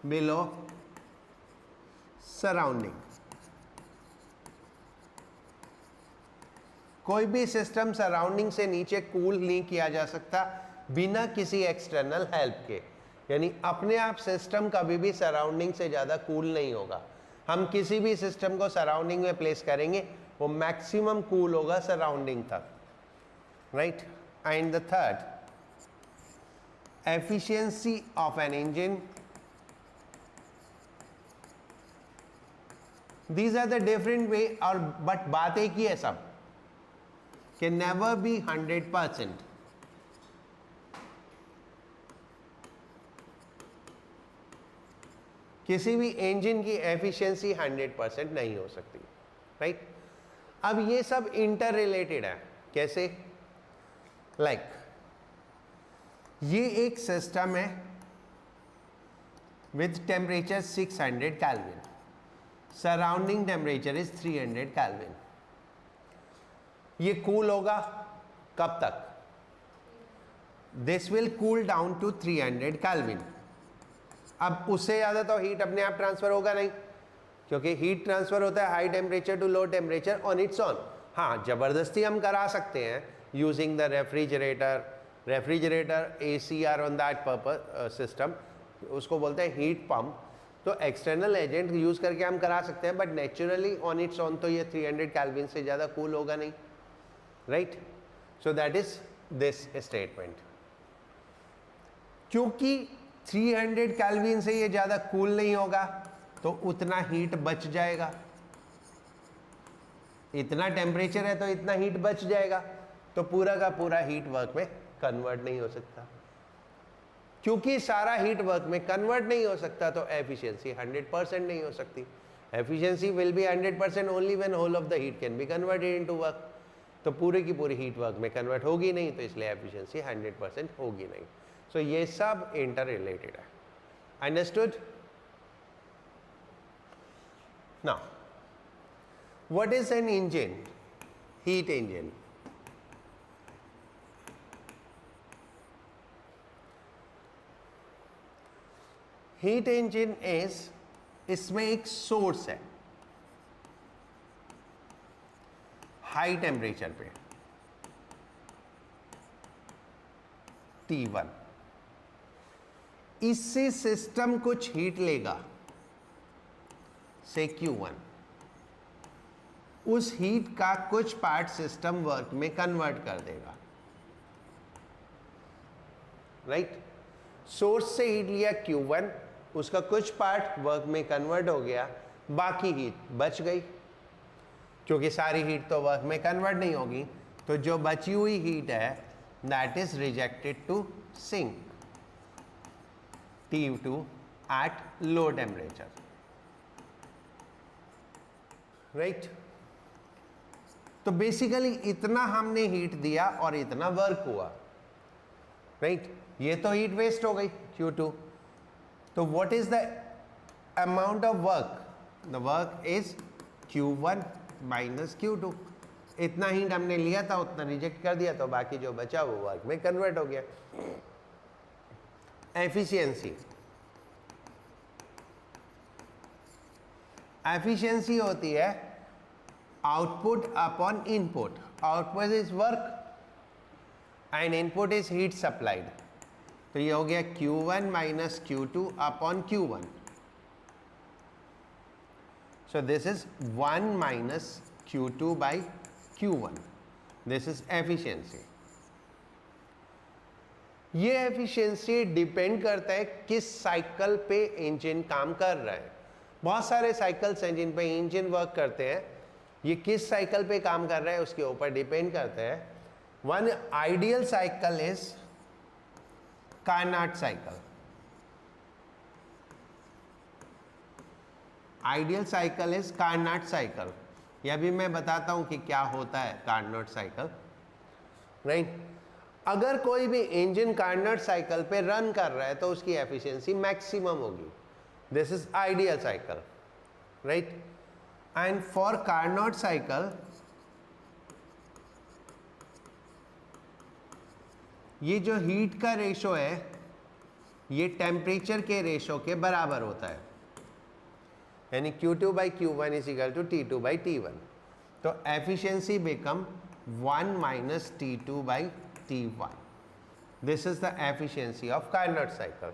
below surrounding. कोई भी सिस्टम सराउंडिंग से नीचे कूल नहीं किया जा सकता बिना किसी एक्सटर्नल हेल्प के. यानी अपने आप सिस्टम कभी भी सराउंडिंग से ज़्यादा कूल नहीं होगा. हम किसी भी सिस्टम को सराउंडिंग में प्लेस करेंगे वो मैक्सिमम कूल होगा सराउंडिंग तक, right. And the third, efficiency of an engine these are the different way, और बट बात एक ही है सब, कैन नेवर बी 100%. किसी भी इंजन की एफिशिएंसी 100% नहीं हो सकती, राइट? अब ये सब इंटर रिलेटेड है. कैसे? लाइक ये एक सिस्टम है with temperature 600 kelvin, surrounding temperature is 300 kelvin. ये कूल होगा कब तक? This will cool down to 300 kelvin. अब उससे ज़्यादा तो हीट अपने आप ट्रांसफर होगा नहीं, क्योंकि हीट ट्रांसफर होता है high temperature to low temperature on its own. हाँ, ज़बरदस्ती हम करा सकते हैं using the refrigerator ACR on that purpose system, उसको बोलते हैं हीट पंप. तो एक्सटर्नल एजेंट यूज़ करके हम करा सकते हैं, but naturally on its own तो ये 300 केल्विन से ज़्यादा कूल होगा नहीं, right? So that is this statement. क्योंकि 300 केल्विन से ये ज़्यादा कूल नहीं होगा तो उतना हीट बच जाएगा. इतना टेम्परेचर है तो इतना हीट बच जाएगा, तो पूरा का पूरा हीट वर्क में कन्वर्ट नहीं हो सकता. क्योंकि सारा हीट वर्क में कन्वर्ट नहीं हो सकता तो एफिशिएंसी 100% नहीं हो सकती. Efficiency will be 100% only when whole of the heat can be converted into work. तो पूरे की पूरी हीट वर्क में कन्वर्ट होगी नहीं, तो इसलिए एफिशिएंसी 100% होगी नहीं. सो ये सब इंटर रिलेटेड है. Understood? Now what is an engine? Heat engine. Heat engine is, इसमें एक सोर्स है हाई टेम्परेचर पे T1. इससे सिस्टम कुछ हीट लेगा से Q1. उस हीट का कुछ पार्ट सिस्टम वर्क में कन्वर्ट कर देगा, राइट? सोर्स से हीट लिया Q1, उसका कुछ पार्ट वर्क में कन्वर्ट हो गया, बाकी हीट बच गई. क्योंकि सारी हीट तो वर्क में कन्वर्ट नहीं होगी, तो जो बची हुई हीट है that is rejected to sink T2 at low temperature, right? तो बेसिकली इतना हमने हीट दिया और इतना वर्क हुआ, राइट? ये तो हीट वेस्ट हो गई Q2. तो what is the amount of work? The work is Q1 minus Q2. इतना हीट हमने लिया था, उतना रिजेक्ट कर दिया, तो बाकी जो बचा वो वर्क में कन्वर्ट हो गया. एफिशिएंसी. एफिशिएंसी होती है output upon input. Output is work and input is heat supplied. तो ये हो गया Q1 minus Q2 upon Q1. So this is 1 minus Q2 by Q1. This is efficiency. ये एफिशिएंसी डिपेंड करता है किस साइकिल पे इंजन काम कर रहा है. बहुत सारे साइकिल्स हैं जिन पे इंजन वर्क करते हैं. ये किस साइकिल पे काम कर रहा है उसके ऊपर डिपेंड करता है. One ideal cycle is Carnot cycle. Ideal cycle is Carnot cycle. यह भी मैं बताता हूं कि क्या होता है कार्नोट साइकिल, राइट? अगर कोई भी इंजन कार्नोट साइकिल पे रन कर रहा है तो उसकी एफिशिएंसी मैक्सिमम होगी. This is ideal cycle, right? And for Carnot cycle ये जो हीट का रेशो है ये टेम्परेचर के रेशो के बराबर होता है, यानी Q2 by Q1 is equal to T2 by T1. तो efficiency become 1 minus T2 by T1. This is the efficiency of Carnot cycle.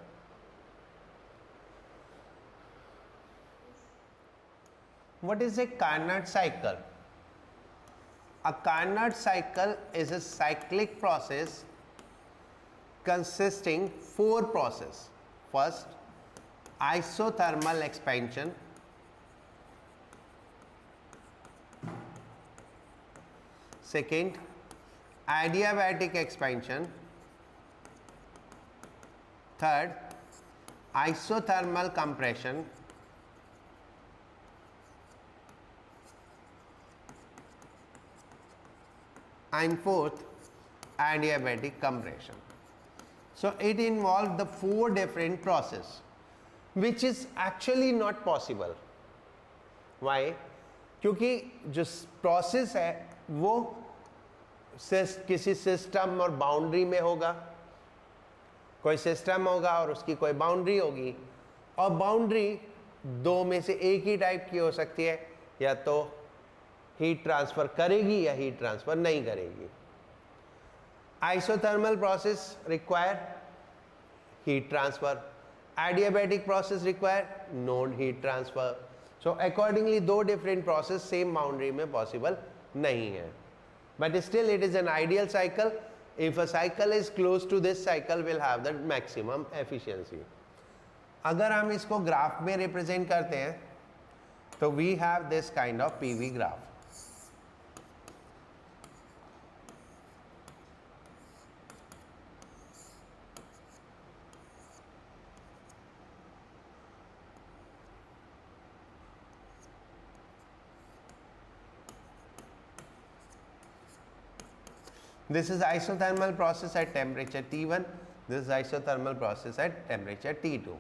What is a Carnot cycle? A Carnot cycle is a cyclic process consisting 4 processes. First, isothermal expansion. Second, adiabatic expansion. Third, isothermal compression. And fourth, adiabatic compression. So it involved the 4 different process, which is actually not possible. Why? क्योंकि जो process है वो किसी system और boundary में होगा, कोई system होगा और उसकी कोई बाउंड्री होगी, और बाउंड्री 2 में से एक ही टाइप की हो सकती है, या तो हीट ट्रांसफर करेगी या हीट ट्रांसफर नहीं करेगी. Isothermal process require heat transfer. Adiabatic process require no heat transfer. So accordingly, 2 different process same boundary में possible नहीं है. But still it is an ideal cycle. If a cycle is close to this cycle, will have the maximum efficiency. अगर हम इसको graph में represent करते हैं तो we have this kind of PV graph. This is isothermal process at temperature T1. This is isothermal process at temperature T2.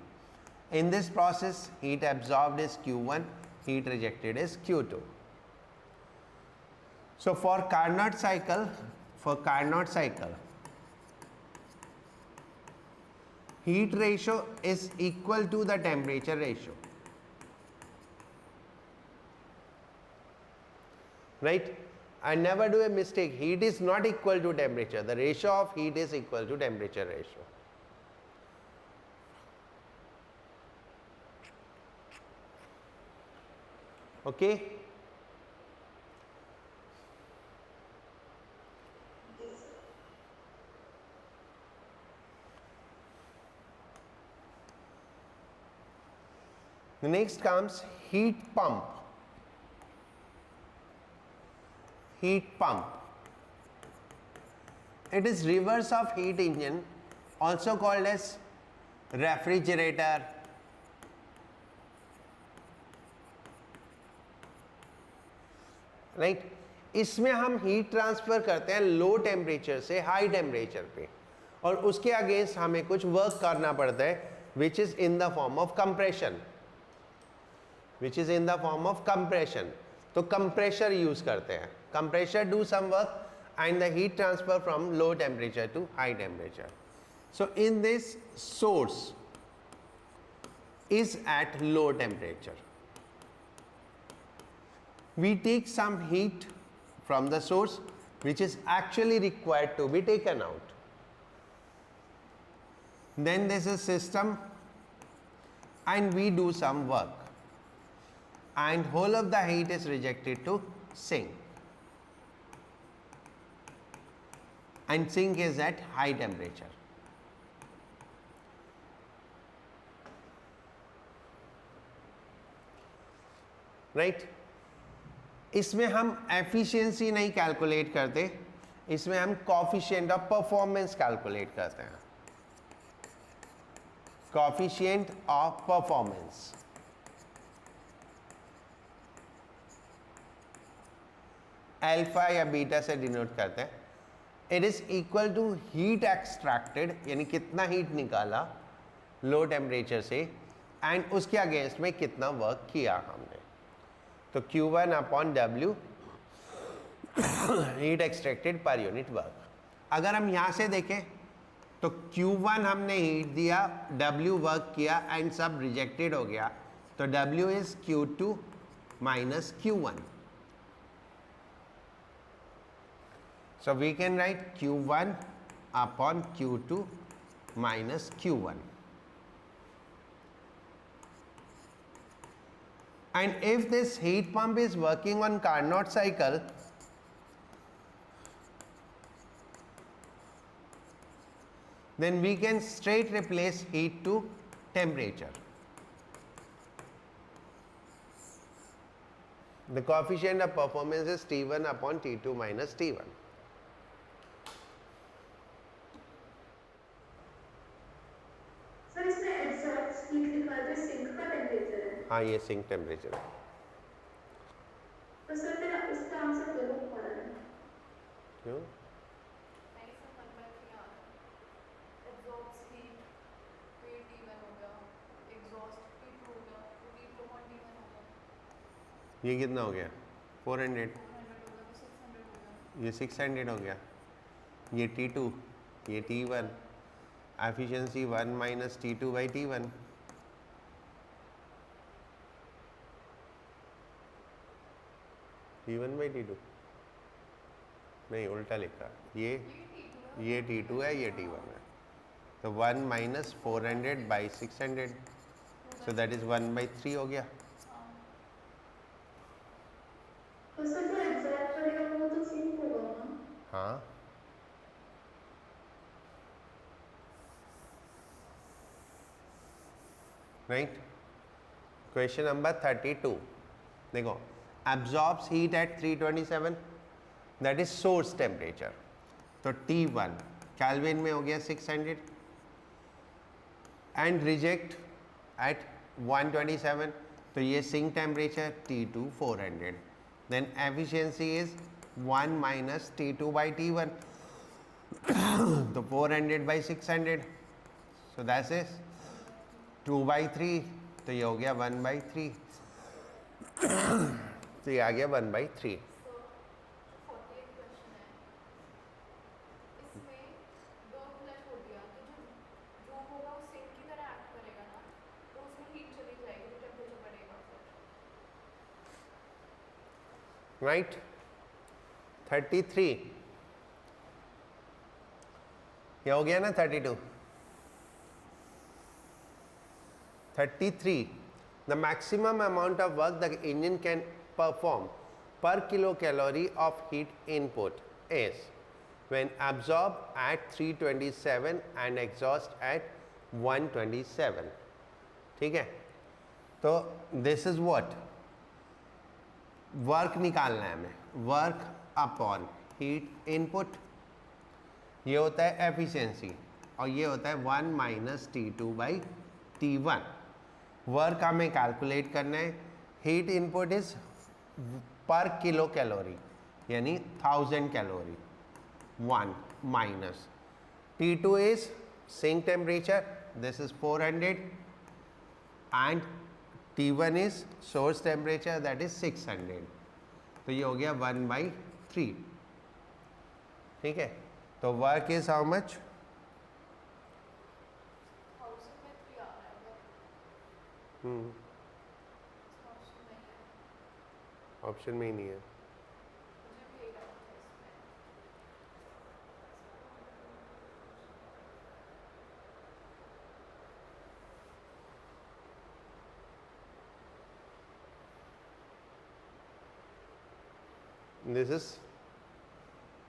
In this process, heat absorbed is Q1, heat rejected is Q2. So for Carnot cycle, heat ratio is equal to the temperature ratio. Right? And never do a mistake. Heat is not equal to temperature. The ratio of heat is equal to temperature ratio. Okay? The next comes heat pump. Heat pump. It is reverse of heat engine, also called as refrigerator, right. इसमें हम heat transfer करते हैं लो temperature से high temperature पे, और उसके against हमें कुछ वर्क करना पड़ता है, which is in the form of compression, तो कंप्रेशर यूज करते हैं. Compressor do some work and the heat transfer from low temperature to high temperature. So in this, source is at low temperature. We take some heat from the source which is actually required to be taken out. Then this is system and we do some work, and whole of the heat is rejected to sink. And sink is at high temperature. Right? इसमें हम efficiency नहीं calculate करते, इसमें हम coefficient of performance calculate करते हैं. Coefficient of performance, alpha या beta से डिनोट करते हैं. It is equal to heat extracted, यानी कितना हीट निकाला लो टेम्परेचर से, एंड उसके अगेंस्ट में कितना वर्क किया हमने. तो Q1 अपॉन W heat extracted per unit work. अगर हम यहाँ से देखें तो Q1 हमने हीट दिया, W वर्क किया एंड सब रिजेक्टेड हो गया, तो W is Q2 minus Q1. So we can write Q1 upon Q2 minus Q1. And if this heat pump is working on Carnot cycle, then we can straight replace heat to temperature. The coefficient of performance is T1 upon T2 minus T1. Sir इसमें exhaust heat लिखा है तो sink का temperature है। हाँ ये sink temperature है। तो सर मेरा इसका आंसर गलत हो रहा है। क्यों? नहीं सर मन में नहीं आ रहा। एग्जॉस्ट हीट पे T1 हो गया, एग्जॉस्ट T2 हो गया, तो T2 अपॉन T1 हो गया। ये कितना हो गया? 400। 400 हो गया तो 600 हो गया। ये 600 हो गया। ये T2, ये T1, efficiency 1 minus T2 by T1। T1 by T2 नहीं, उल्टा लिखा। ये T2 है, ये T1 है। तो 1 minus 400 by 600, so that is 1/3 हो गया। तो सर जो एग्जॉस्ट करेगा वो तो सिंक होगा ना। हाँ राइट। क्वेश्चन नंबर 32 देखो, absorbs heat at 327, that is source temperature. तो T1 केल्विन में हो गया 600 and reject at 127, तो ये sink temperature T2 400, then efficiency is 1 minus T2 by T1, तो 400 by 600, so that is 2/3, तो ये हो गया 1/3, तो ये आ गया 1/3। सो 48 क्वेश्चन है, इसमें दो फ्लैश हो गया तो जो होगा वो सिंक की तरह एक्ट करेगा ना, तो उसमें हीट चली जाएगी तो टेम्परेचर बढ़ेगा फिर। राइट। 33 ये हो गया ना 32। 33 the maximum amount of work the engine can perform per kilocalorie of heat input is when absorbed at 327 and exhaust at 127। ठीक है, तो this is what वर्क निकालना है हमें, वर्क अपॉन हीट इनपुट, ये होता है एफिशिएंसी, और ये होता है 1 minus T2 by T1। Work हमें कैलकुलेट करना है, हीट इनपुट इज पर किलो कैलोरी यानी 1000 calorie, 1 minus T2 is sink temperature, this is 400 and T1 is source temperature, that is 600, तो ये हो गया 1/3। ठीक है, तो वर्क इज हाउ मच? 1000 में 3 आ रहा है अगर ऑप्शन नहीं है, ऑप्शन में ही नहीं है। मुझे भी यही लगा था इसमें। This is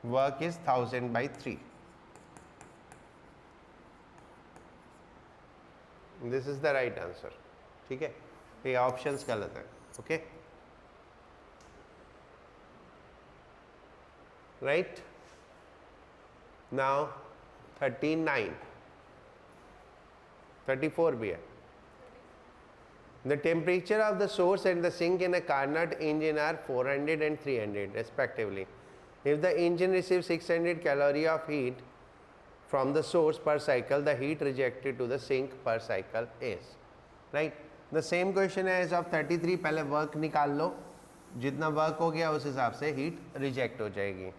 work is 1000/3. This is the right answer. ठीक है, ये ऑप्शंस गलत है। Okay right. नाउ 39 34 भी है। The temperature of the source and the sink in a Carnot engine are 400 and 300 respectively. If the engine receives 600 calorie of heat from the source per cycle, the heat rejected to the sink per cycle is, right? The same question है as of 33, पहले work निकाल लो, जितना work हो गया उस हिसाब से heat reject हो जाएगी।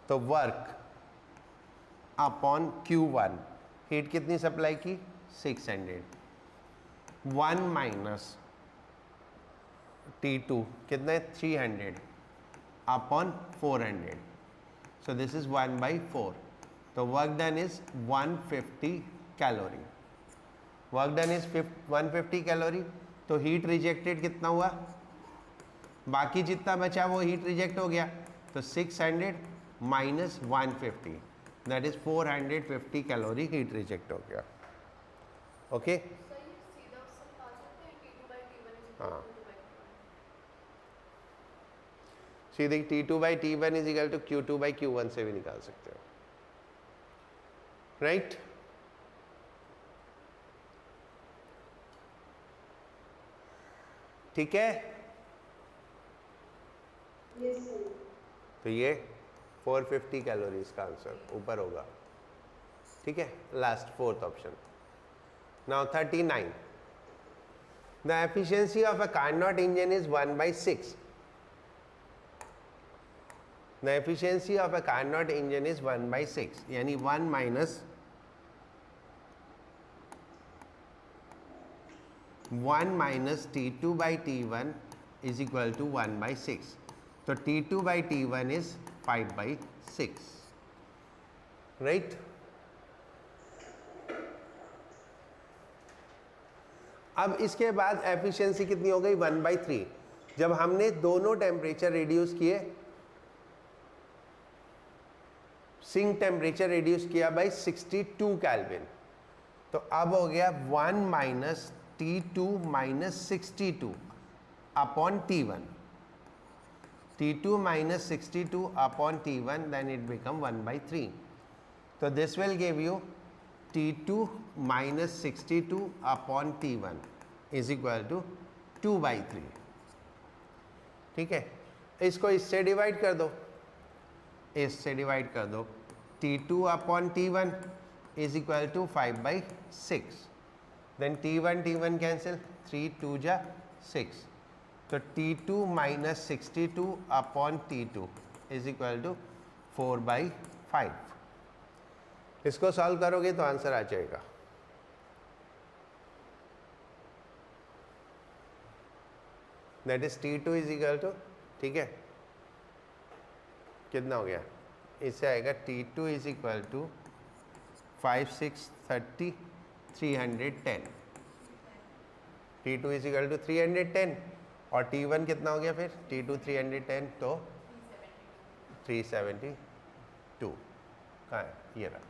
तो वर्क अपॉन Q1, हीट कितनी सप्लाई की? 600, 1 माइनस T2 कितना है? 300 अपॉन 400, सो दिस इज 1/4, तो work done is 150 calorie, work done is 150 calorie. तो हीट रिजेक्टेड कितना हुआ? बाकी जितना बचा वो हीट रिजेक्ट हो गया, तो 600 minus 150, that is 450 calorie heat reject हो गया। ओके सही सीधा उससे निकाल सकते हैं T2/T1 हाँ। सीधे T2/T1 is equal to Q2/Q1 से भी निकाल सकते हो, राइट? ठीक है, यस सर। तो ये 450 कैलोरीज का आंसर ऊपर होगा। ठीक है, last fourth option. Now 39, the efficiency of a Carnot engine is 1/6। The efficiency of a Carnot engine is 1/6, यानी 1 minus 1 T2/T1 is equal to 1/6। तो T2/T1 इज 5/6, राइट? अब इसके बाद एफिशिएंसी कितनी हो गई? 1/3। जब हमने दोनों टेम्परेचर रिड्यूस किए, सिंक टेम्परेचर रिड्यूस किया बाई 62 केल्विन, तो अब हो गया 1 minus T2 minus 62 upon T1। T2 minus 62 upon T1, then it become 1/3. So this will give you T2 minus 62 upon T1 is equal to 2/3. ठीक है, इसको इससे डिवाइड कर दो, इससे डिवाइड कर दो। T2 upon T1 is equal to 5/6. Then T1 cancel, 3 2 जा 6. तो T2 minus 62 upon T2 is equal to 4/5। इसको सॉल्व करोगे तो आंसर आ जाएगा। That is T2 is equal to, ठीक है, कितना हो गया? इससे आएगा T2 is equal to 5 6 30 310। T2 is equal to 310 और T1 कितना हो गया फिर? T2 310 तो 372। कहाँ है? ये रहा,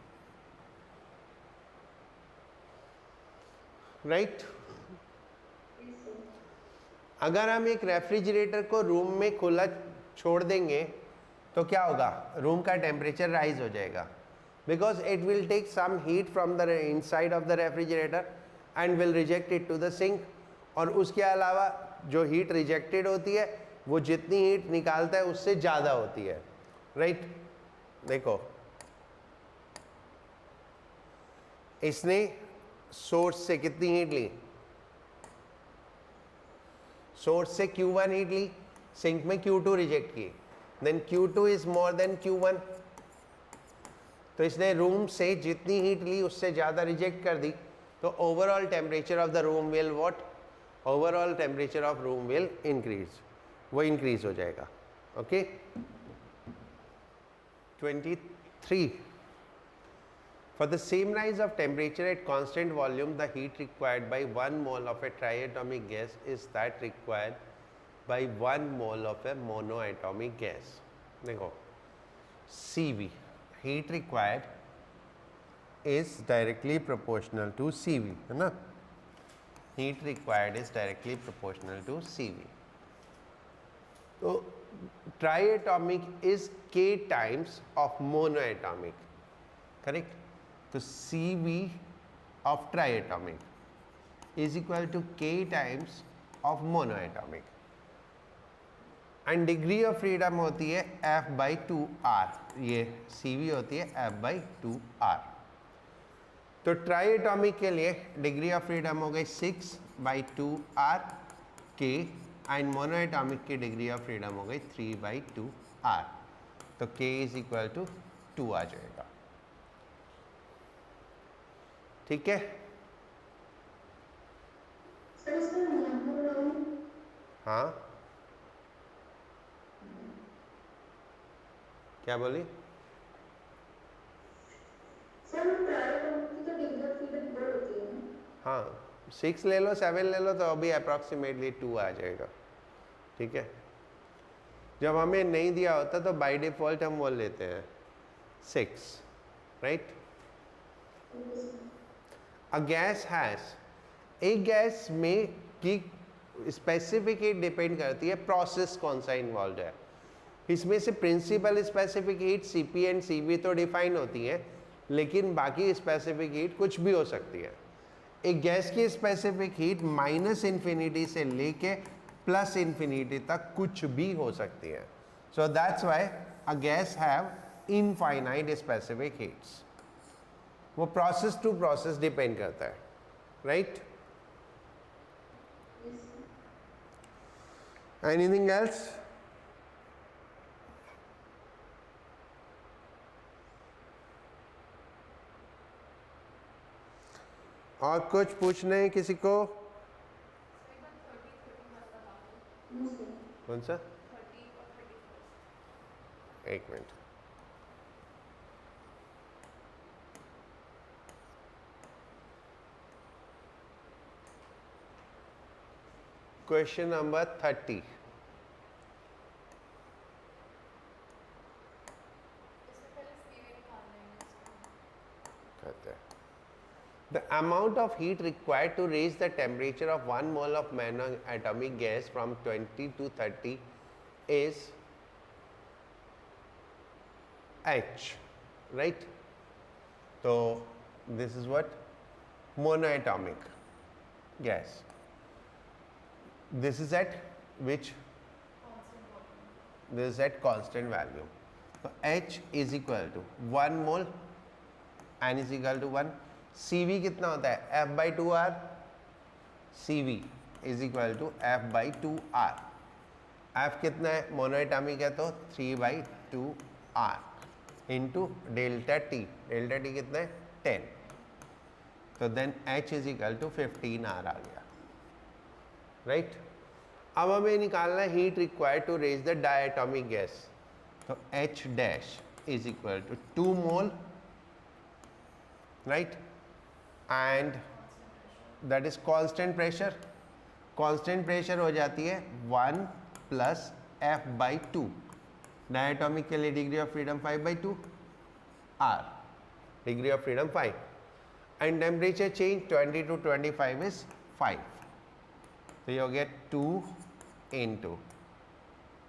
राइट? अगर हम एक रेफ्रिजरेटर को रूम में खुला छोड़ देंगे तो क्या होगा? रूम का टेम्परेचर राइज हो जाएगा, because it will take some heat from the inside of the refrigerator and will reject it to the sink. और उसके अलावा जो हीट रिजेक्टेड होती है वो जितनी हीट निकालता है उससे ज़्यादा होती है, राइट? देखो, इसने सोर्स से कितनी हीट ली? सोर्स से Q1 हीट ली, सिंक में Q2 रिजेक्ट की, then Q2 is more than Q1। तो इसने रूम से जितनी हीट ली उससे ज़्यादा रिजेक्ट कर दी, तो overall temperature of the room will what? Overall temperature of room will increase, वो इंक्रीज हो जाएगा। Okay, 23, for the same rise of temperature at constant volume, the heat required by 1 mole of a triatomic gas is that required by 1 mole of a monoatomic gas. देखो, CV, heat required is directly proportional to CV, है ना? Heat required is directly proportional to CV. तो triatomic is K times of monoatomic, correct? तो CV of triatomic is equal to K times of monoatomic, and degree of freedom होती है F/2R, ये CV होती है F/2R। तो triatomic के लिए डिग्री ऑफ फ्रीडम हो गई 6/2R K, एंड मोनोएटॉमिक की डिग्री ऑफ फ्रीडम हो गई 3/2R। तो K इज इक्वल टू 2 आ जाएगा, ठीक है? सर इसमें मोनो, हाँ, क्या बोली? सर ट्राइएटॉमिक की तो डिग्री ऑफ फ्रीडम 2 होती है ना? हाँ, 6 ले लो, 7 ले लो, तो अभी अप्रॉक्सीमेटली 2 आ जाएगा, ठीक है? जब हमें नहीं दिया होता तो बाय डिफॉल्ट हम वो लेते हैं 6, राइट? अ गैस हैज, एक गैस में की स्पेसिफिक हीट डिपेंड करती है प्रोसेस कौन सा इन्वॉल्व है। इसमें से principal specific heat Cp and Cv तो डिफाइन होती हैं, लेकिन बाकी स्पेसिफिक हीट कुछ भी हो सकती है। एक गैस की स्पेसिफिक हीट -इन्फिनिटी से लेके +इन्फिनिटी तक कुछ भी हो सकती है। So that's why a guys have infinite specific heats. वो प्रोसेस टू प्रोसेस डिपेंड करता है, right? Yes, sir. Anything else? और कुछ पूछना है किसी को? No, sir. कौन सा? 30 और 31st। एक मिनट। Question number 30। इससे पहले CV निकाल लेंगे इसको। कहते हैं the amount of heat required to raise the temperature of 1 mole of monoatomic gas from 20 to 30 is H, right? So this is what monoatomic gas. This is at which? This is at constant value. So H is equal to 1 mole, N is equal to 1. CV कितना होता है? F by 2R. CV is equal to F by 2R. F कितना है? Monoatomic है तो 3 by 2R into delta T. Delta T कितना है? 10. तो then H is equal to 15R आ गया, राइट? अब हमें निकालना है heat required to raise the diatomic gas. तो H dash is equal to 2 mole, right? And that is constant pressure. Constant pressure हो जाती है 1 प्लस F बाई 2। डायटोमिक के लिए degree of freedom 5/2 R, degree of freedom 5, and temperature change 20 to 25 is 5। तो you get 2 into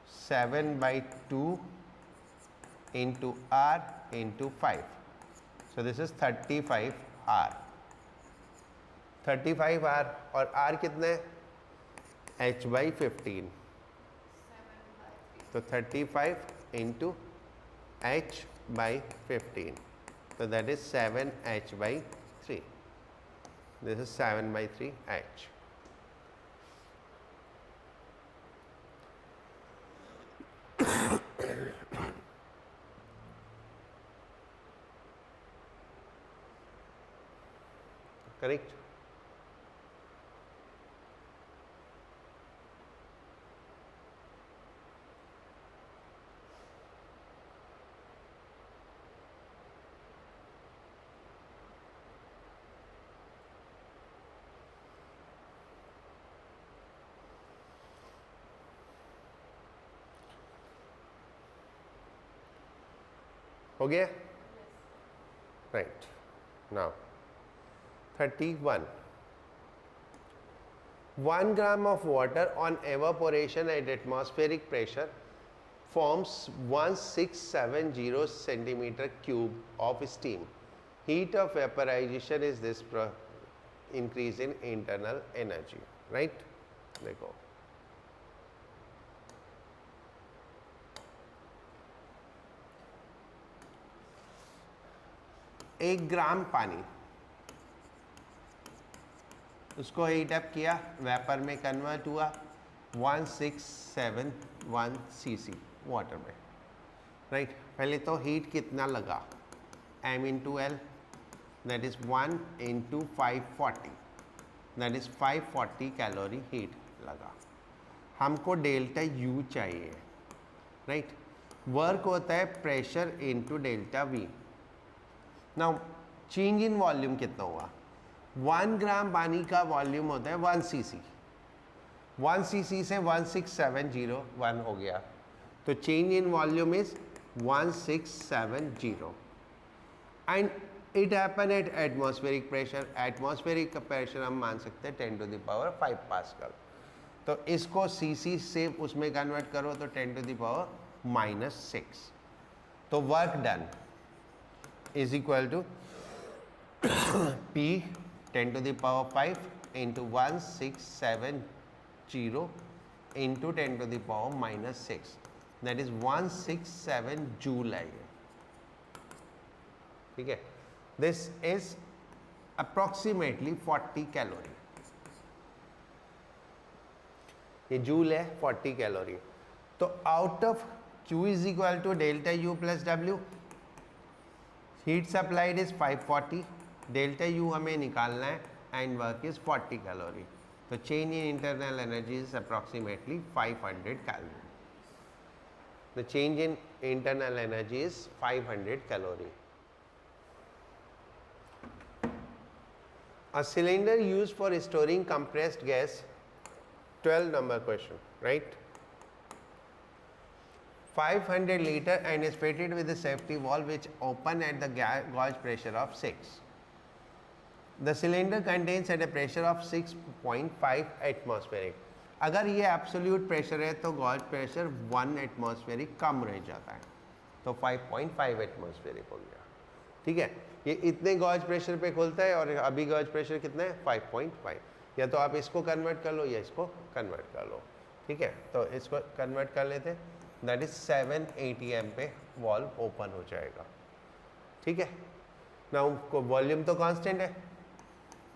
7/2 into R into 5. So this is 35R. 35R और R कितने? H by 15. तो 35 into H by 15. So that is 7H by 3. This is 7/3 H. Correct? हो गया? Right. Now 31. 1 gram of water on evaporation at atmospheric pressure forms 1670 centimeter cube of steam. Heat of vaporization is this increase in internal energy, right? देखो एक ग्राम पानी, उसको heat up किया, vapour में convert हुआ 1671 cc water में, right? पहले तो हीट कितना लगा? m into L, that is 1 into 540, that is 540 calorie heat लगा। हमको डेल्टा U चाहिए, राइट? वर्क होता है pressure into delta V। Now change in volume कितना हुआ? 1 ग्राम पानी का वॉल्यूम होता है 1 cc। 1 cc से 16701 हो गया, तो change in volume is 1670 and it happen at atmospheric pressure. Atmospheric का प्रेशर हम मान सकते हैं 10 to the power 5 पास्कल। तो इसको cc से उसमें कन्वर्ट करो तो 10 to the power -6. तो work done is equal to P 10⁵ into 1670 into 10⁻⁻6, that is 167 joule है ये, ठीक है. This is approximately 40 calorie. ये जूल है, 40 कैलोरी. तो out of Q is equal to delta U plus W, heat supplied is 540, delta U हमें निकालना है एंड वर्क इज 40 कैलोरी. तो change in internal energy is approximately 500 calorie. The change in internal energy is 500 calorie. A cylinder used for storing compressed gas, 12 number question, right? 500 liter and is fitted with a safety valve which open at the gauge pressure of 6. The cylinder contains at a pressure of 6.5 atmospheric. अगर ये absolute pressure है तो gauge pressure 1 atmospheric कम रह जाता है, तो 5.5 atmospheric हो गया. ठीक है, ये इतने गॉज प्रेशर पे खुलता है और अभी गॉज प्रेशर कितना है 5.5. या तो आप इसको कन्वर्ट कर लो या इसको कन्वर्ट कर लो. ठीक है, तो इसको कन्वर्ट कर लेते हैं. दैट इज 7 ATM पे वॉल्व ओपन हो जाएगा. ठीक है, नाउ वॉल्यूम तो कांस्टेंट है,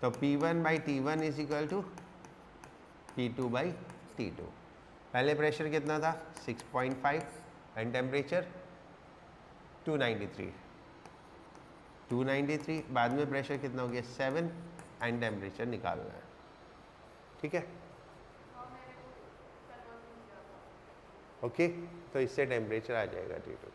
तो P1/T1 is equal to P2/T2. पहले प्रेशर कितना था 6.5 एंड टेम्परेचर 293. बाद में प्रेशर कितना हो गया 7 एंड टेम्परेचर निकालना है. ठीक है, ओके, तो इससे टेम्परेचर आ जाएगा T2.